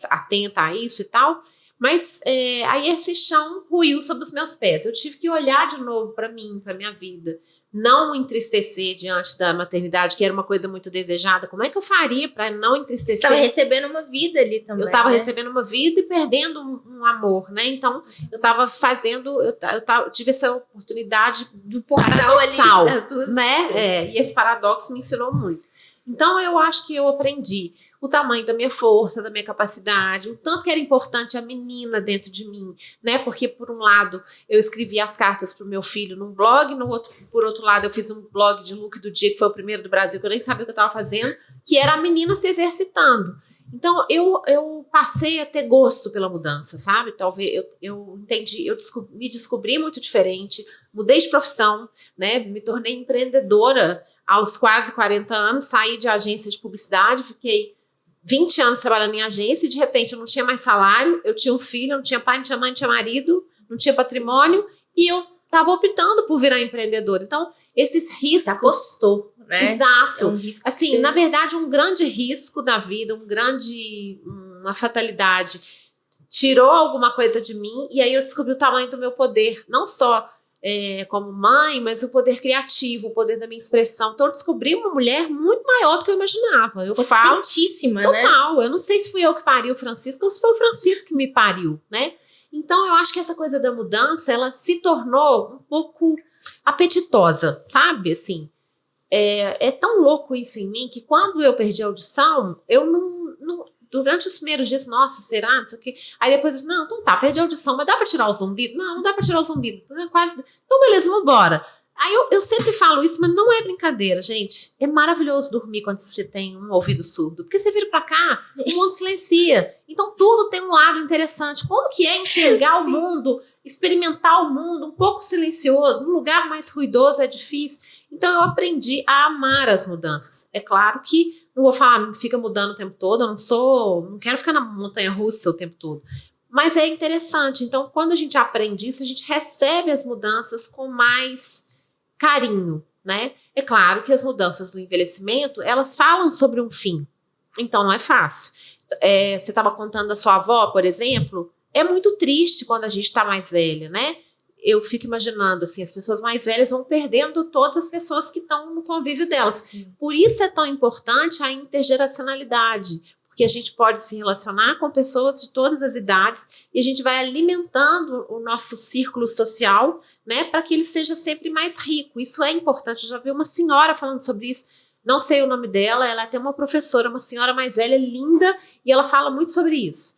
[SPEAKER 3] atenta a isso e tal. Mas aí esse chão ruiu sobre os meus pés. Eu tive que olhar de novo para mim, para minha vida. Não entristecer diante da maternidade, que era uma coisa muito desejada. Como é que eu faria para não entristecer? Você
[SPEAKER 2] estava recebendo uma vida ali também.
[SPEAKER 3] Eu estava recebendo uma vida e perdendo um amor, né? Então, eu estava fazendo... Eu tive essa oportunidade do paradoxal,
[SPEAKER 2] ali das duas,
[SPEAKER 3] né? E esse paradoxo me ensinou muito. Então, eu acho que eu aprendi o tamanho da minha força, da minha capacidade, o tanto que era importante a menina dentro de mim, né? Porque, por um lado, eu escrevi as cartas para o meu filho num blog, por outro lado, eu fiz um blog de look do dia, que foi o primeiro do Brasil, que eu nem sabia o que eu estava fazendo, que era a menina se exercitando. Então, eu passei a ter gosto pela mudança, sabe? Talvez eu entendi, me descobri muito diferente, mudei de profissão, né? Me tornei empreendedora aos quase 40 anos, saí de agência de publicidade, fiquei 20 anos trabalhando em agência e de repente eu não tinha mais salário, eu tinha um filho, eu não tinha pai, não tinha mãe, não tinha marido, não tinha patrimônio e eu estava optando por virar empreendedora. Então, esses riscos...
[SPEAKER 2] Você apostou, né?
[SPEAKER 3] Exato.
[SPEAKER 2] É um risco
[SPEAKER 3] assim, na verdade, um grande risco da vida, uma fatalidade, tirou alguma coisa de mim e aí eu descobri o tamanho do meu poder, não só como mãe, mas o poder criativo, o poder da minha expressão. Então eu descobri uma mulher muito maior do que eu imaginava. Eu falo
[SPEAKER 2] potentíssima,
[SPEAKER 3] total,
[SPEAKER 2] né?
[SPEAKER 3] Eu não sei se fui eu que pari o Francisco ou se foi o Francisco que me pariu, né? Então eu acho que essa coisa da mudança, ela se tornou um pouco apetitosa, sabe? Assim, é tão louco isso em mim que quando eu perdi a audição, eu não durante os primeiros dias, nossa, será? Não sei o quê. Aí depois eu disse, não, então tá, perdi a audição, mas dá pra tirar o zumbido? Não dá pra tirar o zumbido. Então beleza, vambora. Aí eu sempre falo isso, mas não é brincadeira, gente. É maravilhoso dormir quando você tem um ouvido surdo. Porque você vira pra cá, o mundo silencia. Então tudo tem um lado interessante. Como que é enxergar o mundo, experimentar o mundo um pouco silencioso? Num lugar mais ruidoso é difícil. Então eu aprendi a amar as mudanças. É claro que não vou falar, fica mudando o tempo todo. Eu não quero ficar na montanha-russa o tempo todo. Mas é interessante. Então quando a gente aprende isso, a gente recebe as mudanças com mais carinho, né? É claro que as mudanças do envelhecimento, elas falam sobre um fim. Então não é fácil. Você estava contando da sua avó, por exemplo. É muito triste quando a gente está mais velha, né? Eu fico imaginando, assim, as pessoas mais velhas vão perdendo todas as pessoas que estão no convívio delas. Sim. Por isso é tão importante a intergeracionalidade, porque a gente pode se relacionar com pessoas de todas as idades e a gente vai alimentando o nosso círculo social, né, para que ele seja sempre mais rico. Isso é importante. Eu já vi uma senhora falando sobre isso, não sei o nome dela, ela é até uma professora, uma senhora mais velha, linda, e ela fala muito sobre isso.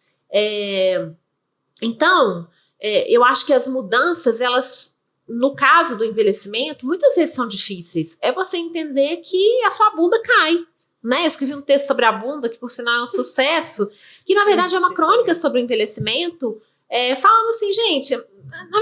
[SPEAKER 3] Então, eu acho que as mudanças, elas, no caso do envelhecimento, muitas vezes são difíceis. É você entender que a sua bunda cai. Né? Eu escrevi um texto sobre a bunda, que por sinal é um sucesso, que na verdade é uma crônica sobre o envelhecimento, falando assim, gente, a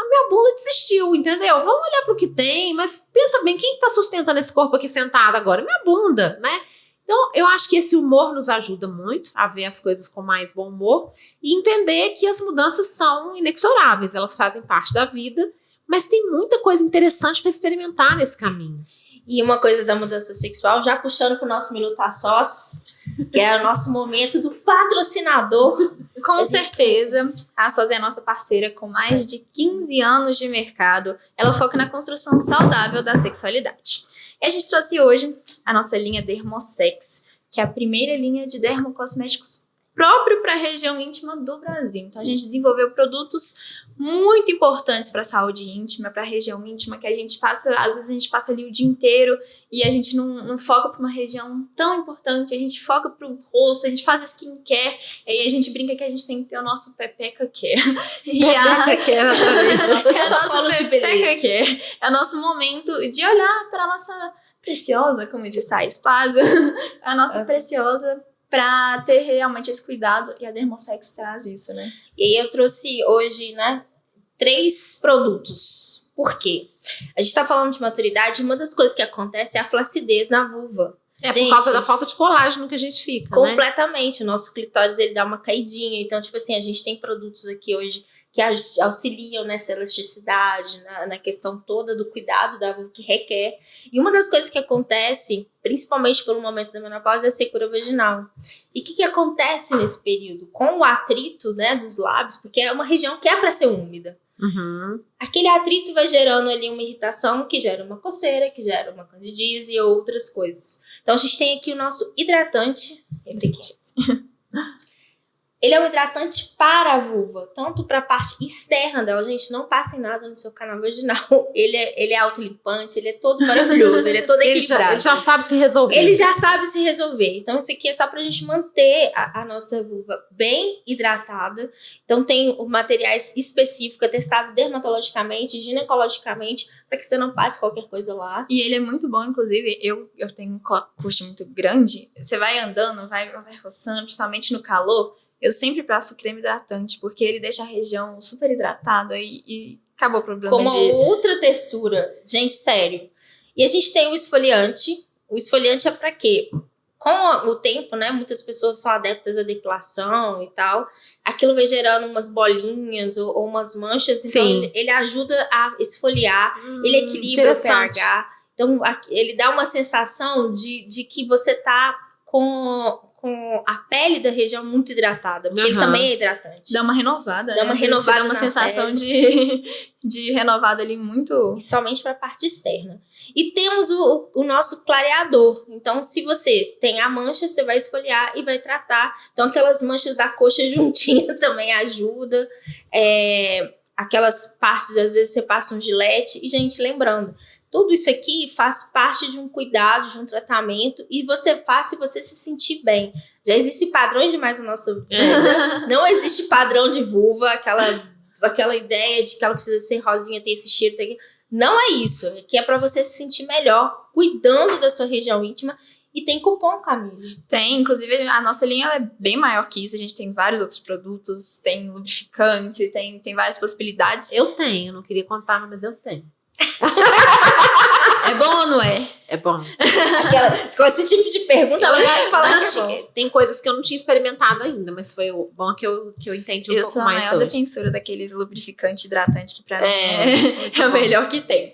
[SPEAKER 3] minha bunda desistiu, entendeu? Vamos olhar para o que tem, mas pensa bem, quem está sustentando esse corpo aqui sentado agora? Minha bunda, né? Então, eu acho que esse humor nos ajuda muito a ver as coisas com mais bom humor e entender que as mudanças são inexoráveis, elas fazem parte da vida, mas tem muita coisa interessante para experimentar nesse caminho.
[SPEAKER 2] E uma coisa da mudança sexual, já puxando para o nosso Minuto a Sós, que é o nosso momento do patrocinador.
[SPEAKER 1] Com certeza, a Sós é a nossa parceira com mais de 15 anos de mercado. Ela foca na construção saudável da sexualidade. E a gente trouxe hoje a nossa linha Dermosex, que é a primeira linha de dermocosméticos próprio para a região íntima do Brasil. Então, a gente desenvolveu produtos muito importantes para a saúde íntima, para a região íntima, que a gente passa, às vezes a gente passa ali o dia inteiro e a gente não foca para uma região tão importante, a gente foca para o rosto, a gente faz skincare, e aí a gente brinca que a gente tem que ter o nosso Pepeca Care. É o nosso momento de olhar para a nossa preciosa, como diz a Espasa, a nossa preciosa, para ter realmente esse cuidado, e a Dermosex traz isso, né?
[SPEAKER 2] E aí eu trouxe hoje, né, 3 produtos. Por quê? A gente tá falando de maturidade, uma das coisas que acontece é a flacidez na vulva.
[SPEAKER 3] Por causa da falta de colágeno que a gente fica,
[SPEAKER 2] completamente. Né? O nosso clitóris, ele dá uma caidinha. Então, tipo assim, a gente tem produtos aqui hoje que auxiliam nessa elasticidade, na questão toda do cuidado da vulva que requer. E uma das coisas que acontece, principalmente pelo momento da menopausa, é a secura vaginal. E o que acontece nesse período? Com o atrito, né, dos lábios, porque é uma região que é para ser úmida.
[SPEAKER 3] Uhum.
[SPEAKER 2] Aquele atrito vai gerando ali uma irritação que gera uma coceira, que gera uma candidíase e outras coisas. Então, a gente tem aqui o nosso hidratante, esse aqui. Ele é um hidratante para a vulva, tanto para a parte externa dela. Gente, não passem nada no seu canal vaginal. Ele é autolimpante, ele é todo maravilhoso, ele é todo equilibrado.
[SPEAKER 3] Ele já sabe se resolver.
[SPEAKER 2] Ele já sabe se resolver. Então, esse aqui é só pra gente manter a nossa vulva bem hidratada. Então, tem materiais específicos, testados dermatologicamente, ginecologicamente, para que você não passe qualquer coisa lá.
[SPEAKER 1] E ele é muito bom, inclusive, eu tenho um coxa muito grande. Você vai andando, vai roçando, principalmente no calor. Eu sempre passo creme hidratante, porque ele deixa a região super hidratada e acabou o problema
[SPEAKER 2] com uma outra textura. Gente, sério. E a gente tem o esfoliante. O esfoliante é pra quê? Com o tempo, né, muitas pessoas são adeptas à depilação e tal. Aquilo vai gerando umas bolinhas ou umas manchas. Então, ele ajuda a esfoliar. Ele equilibra o pH. Então, ele dá uma sensação de que você tá com a pele da região muito hidratada, porque ele também é hidratante.
[SPEAKER 1] Dá uma renovada,
[SPEAKER 2] dá uma renovada,
[SPEAKER 1] dá uma sensação de renovada ali muito...
[SPEAKER 2] E somente para a parte externa. E temos o nosso clareador. Então, se você tem a mancha, você vai esfoliar e vai tratar. Então, aquelas manchas da coxa juntinha também ajuda. Aquelas partes, às vezes, você passa um gilete. E, gente, lembrando, tudo isso aqui faz parte de um cuidado, de um tratamento, e você faz se você se sentir bem. Já existem padrões demais na nossa vida. Não existe padrão de vulva, aquela ideia de que ela precisa ser rosinha, ter esse cheiro, ter... Não é isso. Aqui é para você se sentir melhor, cuidando da sua região íntima. E tem cupom, Camille?
[SPEAKER 1] Tem, inclusive a nossa linha ela é bem maior que isso. A gente tem vários outros produtos, tem lubrificante, tem várias possibilidades.
[SPEAKER 3] Eu tenho, não queria contar, mas eu tenho.
[SPEAKER 1] É bom ou não é?
[SPEAKER 3] É bom.
[SPEAKER 2] Com esse tipo de pergunta, ela vai falar que é bom.
[SPEAKER 3] Tem coisas que eu não tinha experimentado ainda, mas foi o bom que eu entendi um pouco mais.
[SPEAKER 1] Eu sou a maior defensora daquele lubrificante hidratante que pra mim é o melhor que tem.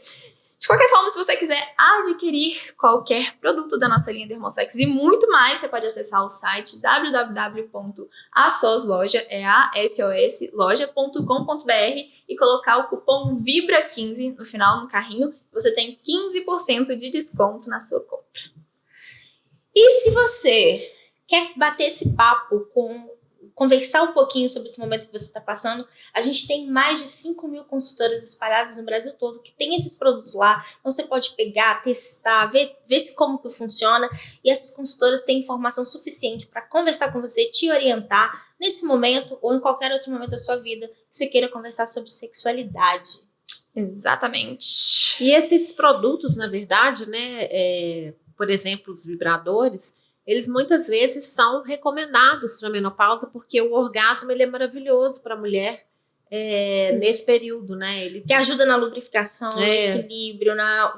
[SPEAKER 1] De qualquer forma, se você quiser adquirir qualquer produto da nossa linha Dermosex e muito mais, você pode acessar o site www.asosloja.com.br e colocar o cupom VIBRA15 no final, no carrinho. Você tem 15% de desconto na sua compra.
[SPEAKER 2] E se você quer bater esse papo conversar um pouquinho sobre esse momento que você está passando, a gente tem mais de 5.000 consultoras espalhadas no Brasil todo que tem esses produtos lá. Então você pode pegar, testar, ver como que funciona. E essas consultoras têm informação suficiente para conversar com você, te orientar nesse momento ou em qualquer outro momento da sua vida que você queira conversar sobre sexualidade.
[SPEAKER 1] Exatamente.
[SPEAKER 3] E esses produtos, na verdade, né, por exemplo, os vibradores, eles muitas vezes são recomendados para a menopausa porque o orgasmo ele é maravilhoso para a mulher nesse período, né? Ele
[SPEAKER 2] que ajuda na lubrificação, no equilíbrio,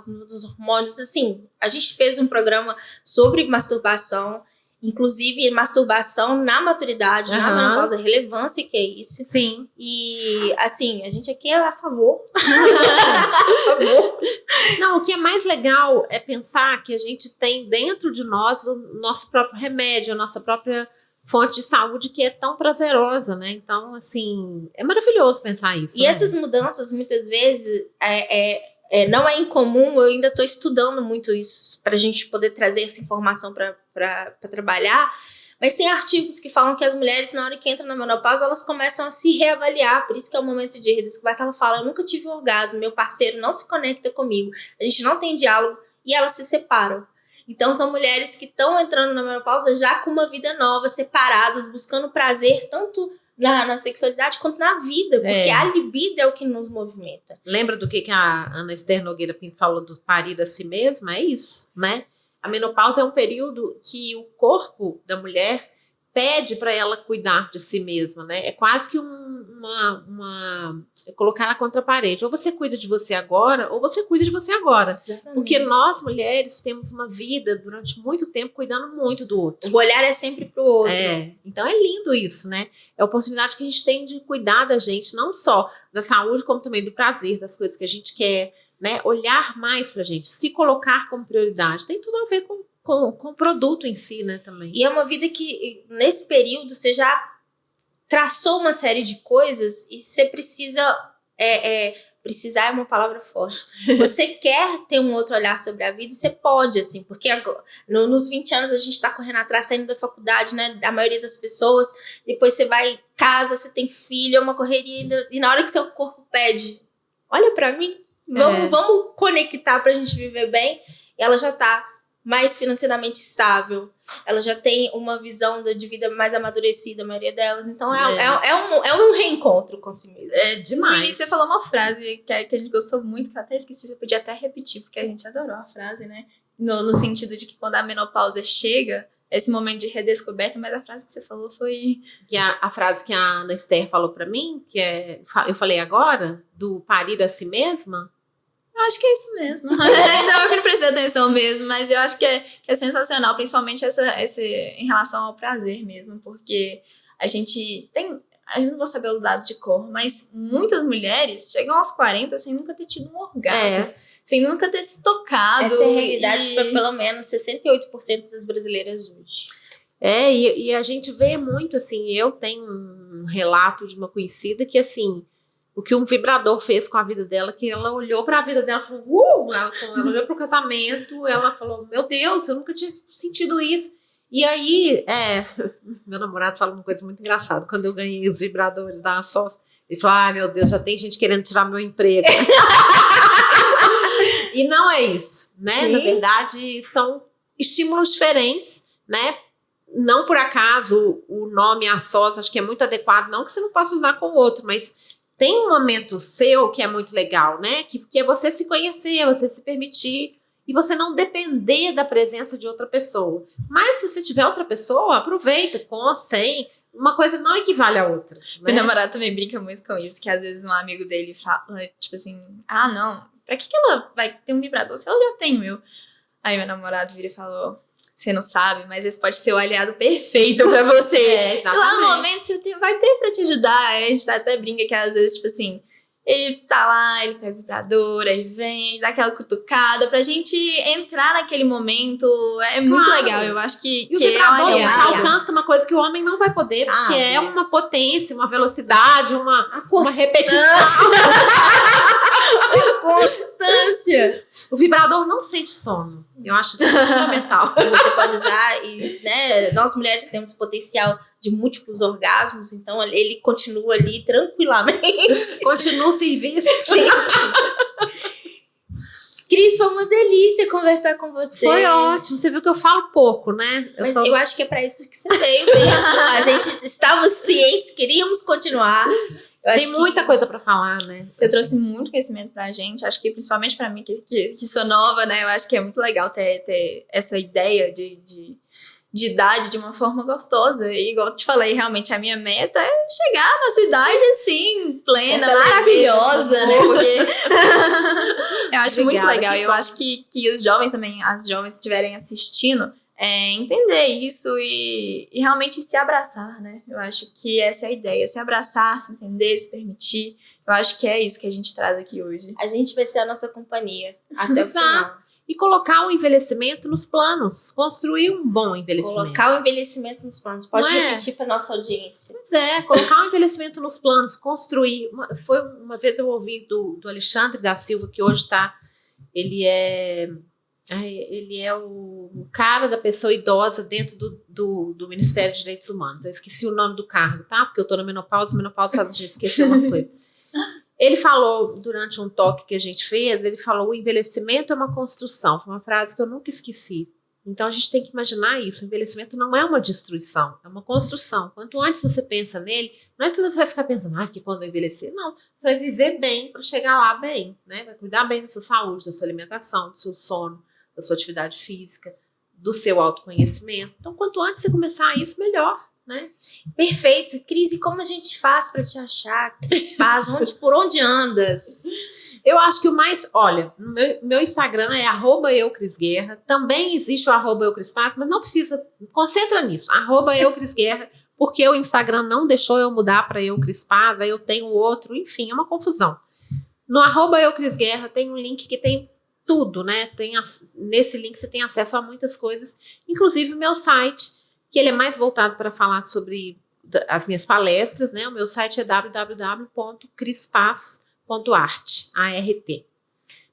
[SPEAKER 2] nos hormônios. Assim, a gente fez um programa sobre masturbação, inclusive masturbação na maturidade, na menopausa, a relevância que é isso.
[SPEAKER 3] Sim.
[SPEAKER 2] E, assim, a gente aqui é a favor. A favor.
[SPEAKER 3] Não, o que é mais legal é pensar que a gente tem dentro de nós o nosso próprio remédio, a nossa própria fonte de saúde que é tão prazerosa, né? Então, assim, é maravilhoso pensar isso.
[SPEAKER 2] E essas mudanças, muitas vezes, não é incomum. Eu ainda estou estudando muito isso para a gente poder trazer essa informação para trabalhar. Mas tem artigos que falam que as mulheres, na hora que entram na menopausa, elas começam a se reavaliar. Por isso que é o momento de redescoberta. Ela fala, eu nunca tive orgasmo, meu parceiro não se conecta comigo, a gente não tem diálogo, e elas se separam. Então, são mulheres que estão entrando na menopausa já com uma vida nova, separadas, buscando prazer, tanto na sexualidade quanto na vida, porque a libido é o que nos movimenta.
[SPEAKER 3] Lembra do que a Ana Esther Nogueira Pinto falou do parir a si mesma? É isso, né? A menopausa é um período que o corpo da mulher pede para ela cuidar de si mesma, né? É quase que colocar ela contra a parede. Ou você cuida de você agora, ou você cuida de você agora.
[SPEAKER 2] Exatamente.
[SPEAKER 3] Porque nós, mulheres, temos uma vida durante muito tempo cuidando muito do outro.
[SPEAKER 2] O olhar é sempre pro outro.
[SPEAKER 3] Então é lindo isso, né? É a oportunidade que a gente tem de cuidar da gente, não só da saúde, como também do prazer, das coisas que a gente quer, né? Olhar mais pra gente, se colocar como prioridade. Tem tudo a ver com o produto em si, né, também.
[SPEAKER 2] E é uma vida que, nesse período, você já traçou uma série de coisas e você precisa... precisar é uma palavra forte. Você quer ter um outro olhar sobre a vida e você pode, assim, porque agora, nos 20 anos a gente tá correndo atrás, saindo da faculdade, né, a maioria das pessoas, depois você vai casa, você tem filho, é uma correria, e na hora que seu corpo pede, olha pra mim, vamos conectar pra gente viver bem, e ela já tá mais financeiramente estável, ela já tem uma visão de vida mais amadurecida, a maioria delas, então é um reencontro com si mesma.
[SPEAKER 3] É demais.
[SPEAKER 1] No início você falou uma frase que a gente gostou muito, que eu até esqueci, você podia até repetir, porque a gente adorou a frase, né? No sentido de que quando a menopausa chega, esse momento de redescoberta, mas a frase que você falou foi...
[SPEAKER 3] Que a frase que a Ana Esther falou pra mim, eu falei agora, do parir a si mesma.
[SPEAKER 1] Eu acho que é isso mesmo. Ainda eu que não prestei atenção mesmo, mas eu acho que é sensacional, principalmente esse em relação ao prazer mesmo, porque a gente tem... Eu não vou saber o dado de cor, mas muitas mulheres chegam aos 40 sem nunca ter tido um orgasmo. Sem nunca ter se tocado.
[SPEAKER 2] Essa é a realidade para pelo menos 68% das brasileiras hoje.
[SPEAKER 3] E a gente vê muito, assim, eu tenho um relato de uma conhecida que, assim, o que um vibrador fez com a vida dela, que ela olhou para a vida dela e falou, ela olhou para o casamento, ela falou, meu Deus, eu nunca tinha sentido isso. E aí, meu namorado fala uma coisa muito engraçada, quando eu ganhei os vibradores da ASOS, ele falou, ai meu Deus, já tem gente querendo tirar meu emprego. E não é isso, né?
[SPEAKER 2] Sim.
[SPEAKER 3] Na verdade, são estímulos diferentes, né? Não por acaso o nome ASOS, acho que é muito adequado, não que você não possa usar com o outro, mas tem um momento seu que é muito legal, né? Que é você se conhecer, você se permitir e você não depender da presença de outra pessoa. Mas se você tiver outra pessoa, aproveita, com, sem. Uma coisa não equivale à outra. Né?
[SPEAKER 1] Meu namorado também brinca muito com isso, que às vezes um amigo dele fala, tipo assim, ah, não, pra que ela vai ter um vibrador se ela já tem o meu? Aí meu namorado vira e falou, você não sabe, mas esse pode ser o aliado perfeito pra você. Lá no momento você vai ter pra te ajudar. Aí a gente até brinca que às vezes, tipo assim, ele tá lá, ele pega o vibrador, aí vem, dá aquela cutucada pra gente entrar naquele momento. É muito legal, eu acho que
[SPEAKER 3] o vibrador
[SPEAKER 1] é
[SPEAKER 3] alcança uma coisa que o homem não vai poder, que é uma potência, uma velocidade, uma repetição.
[SPEAKER 2] Constância.
[SPEAKER 3] O vibrador não sente sono. Eu acho isso fundamental.
[SPEAKER 2] Você pode usar e, né, nós mulheres temos potencial de múltiplos orgasmos, então ele continua ali tranquilamente.
[SPEAKER 3] Continua o serviço.
[SPEAKER 2] Sim. Cris, foi uma delícia conversar com você.
[SPEAKER 3] Foi ótimo. Você viu que eu falo pouco, né?
[SPEAKER 2] Eu acho que é pra isso que você veio mesmo. A gente estava cientes, queríamos continuar.
[SPEAKER 3] Tem muita coisa pra falar, né?
[SPEAKER 1] Você trouxe muito conhecimento pra gente. Acho que principalmente pra mim, que sou nova, né? Eu acho que é muito legal ter essa ideia de idade de uma forma gostosa. E igual eu te falei, realmente a minha meta é chegar na sua idade assim, plena, maravilhosa, né? Porque eu acho muito legal. Eu acho que os jovens também, as jovens que estiverem assistindo, entender isso e realmente se abraçar, né? Eu acho que essa é a ideia, se abraçar, se entender, se permitir. Eu acho que é isso que a gente traz aqui hoje.
[SPEAKER 2] A gente vai ser a nossa companhia até o final.
[SPEAKER 3] E colocar o envelhecimento nos planos, construir um bom envelhecimento.
[SPEAKER 2] Colocar o envelhecimento nos planos, pode repetir para nossa audiência.
[SPEAKER 3] Pois colocar o envelhecimento nos planos, construir. Uma vez eu ouvi do Alexandre da Silva, que hoje está, ele é o cara da pessoa idosa dentro do Ministério de Direitos Humanos. Eu esqueci o nome do cargo, tá? Porque eu tô na menopausa faz a gente esquecer umas coisas. Ele falou, durante um toque que a gente fez, ele falou, o envelhecimento é uma construção. Foi uma frase que eu nunca esqueci. Então a gente tem que imaginar isso, o envelhecimento não é uma destruição, é uma construção. Quanto antes você pensa nele, não é que você vai ficar pensando, que quando eu envelhecer, não. Você vai viver bem para chegar lá bem, né? Vai cuidar bem da sua saúde, da sua alimentação, do seu sono, da sua atividade física, do seu autoconhecimento. Então, quanto antes você começar isso, melhor. né?
[SPEAKER 2] Perfeito. Cris, e como a gente faz para te achar? Cris Paz, por onde andas?
[SPEAKER 3] Eu acho que o mais... Olha, no meu Instagram é @eucrisguerra. Também existe o @eucrispaz, mas não precisa... Concentra nisso. @eucrisguerra, porque o Instagram não deixou eu mudar para eucrispaz, aí eu tenho outro. Enfim, é uma confusão. No @eucrisguerra tem um link que tem tudo, né? Nesse link você tem acesso a muitas coisas, inclusive o meu site, que ele é mais voltado para falar sobre as minhas palestras, né? O meu site é www.crispaz.art.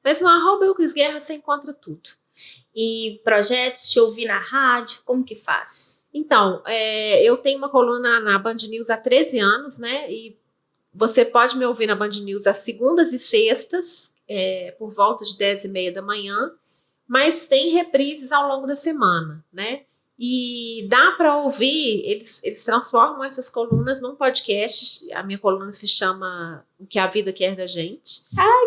[SPEAKER 3] Mas no @eucrisguerra você encontra tudo.
[SPEAKER 2] E projetos, te ouvir na rádio, como que faz?
[SPEAKER 3] Então, eu tenho uma coluna na Band News há 13 anos, né? E você pode me ouvir na Band News às segundas e sextas, por volta de 10h30 da manhã, mas tem reprises ao longo da semana, né? E dá para ouvir, eles transformam essas colunas num podcast. A minha coluna se chama O que a Vida Quer da Gente.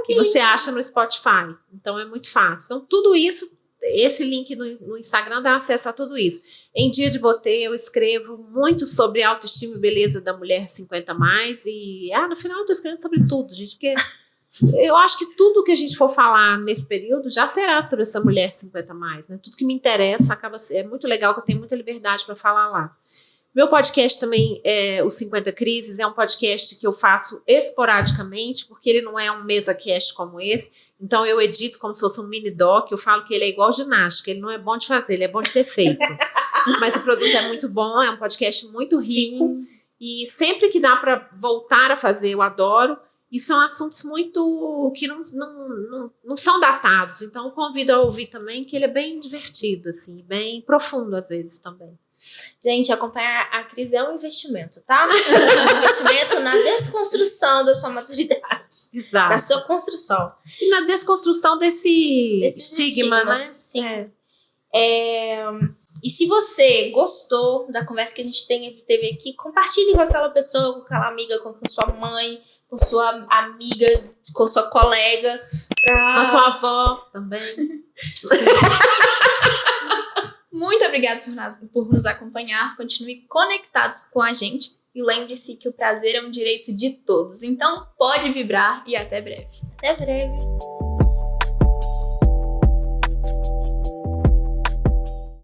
[SPEAKER 3] E você acha no Spotify. Então é muito fácil. Então tudo isso, esse link no Instagram dá acesso a tudo isso. Em Dia de Botê eu escrevo muito sobre autoestima e beleza da mulher 50+. E no final eu tô escrevendo sobre tudo, gente, porque... Eu acho que tudo que a gente for falar nesse período já será sobre essa mulher 50+, né? Tudo que me interessa é muito legal, que eu tenho muita liberdade para falar lá. Meu podcast também, o 50 Crises, é um podcast que eu faço esporadicamente, porque ele não é um mesa-cast como esse, então eu edito como se fosse um mini-doc, eu falo que ele é igual ginástica, ele não é bom de fazer, ele é bom de ter feito. Mas o produto é muito bom, é um podcast muito rico, e sempre que dá para voltar a fazer, eu adoro. E são assuntos muito que não são datados. Então, eu convido a ouvir também, que ele é bem divertido, assim, bem profundo às vezes também.
[SPEAKER 2] Gente, acompanhar a Cris é um investimento, tá? É um investimento na desconstrução da sua maturidade.
[SPEAKER 3] Exato.
[SPEAKER 2] Na sua construção.
[SPEAKER 3] E na desconstrução desse estigma, né?
[SPEAKER 2] Sim. E se você gostou da conversa que a gente teve aqui, compartilhe com aquela pessoa, com aquela amiga, com sua mãe, com sua amiga, com sua colega.
[SPEAKER 3] Com a sua avó também.
[SPEAKER 1] Muito obrigada por nos acompanhar. Continue conectados com a gente. E lembre-se que o prazer é um direito de todos. Então, pode vibrar e até breve.
[SPEAKER 2] Até breve.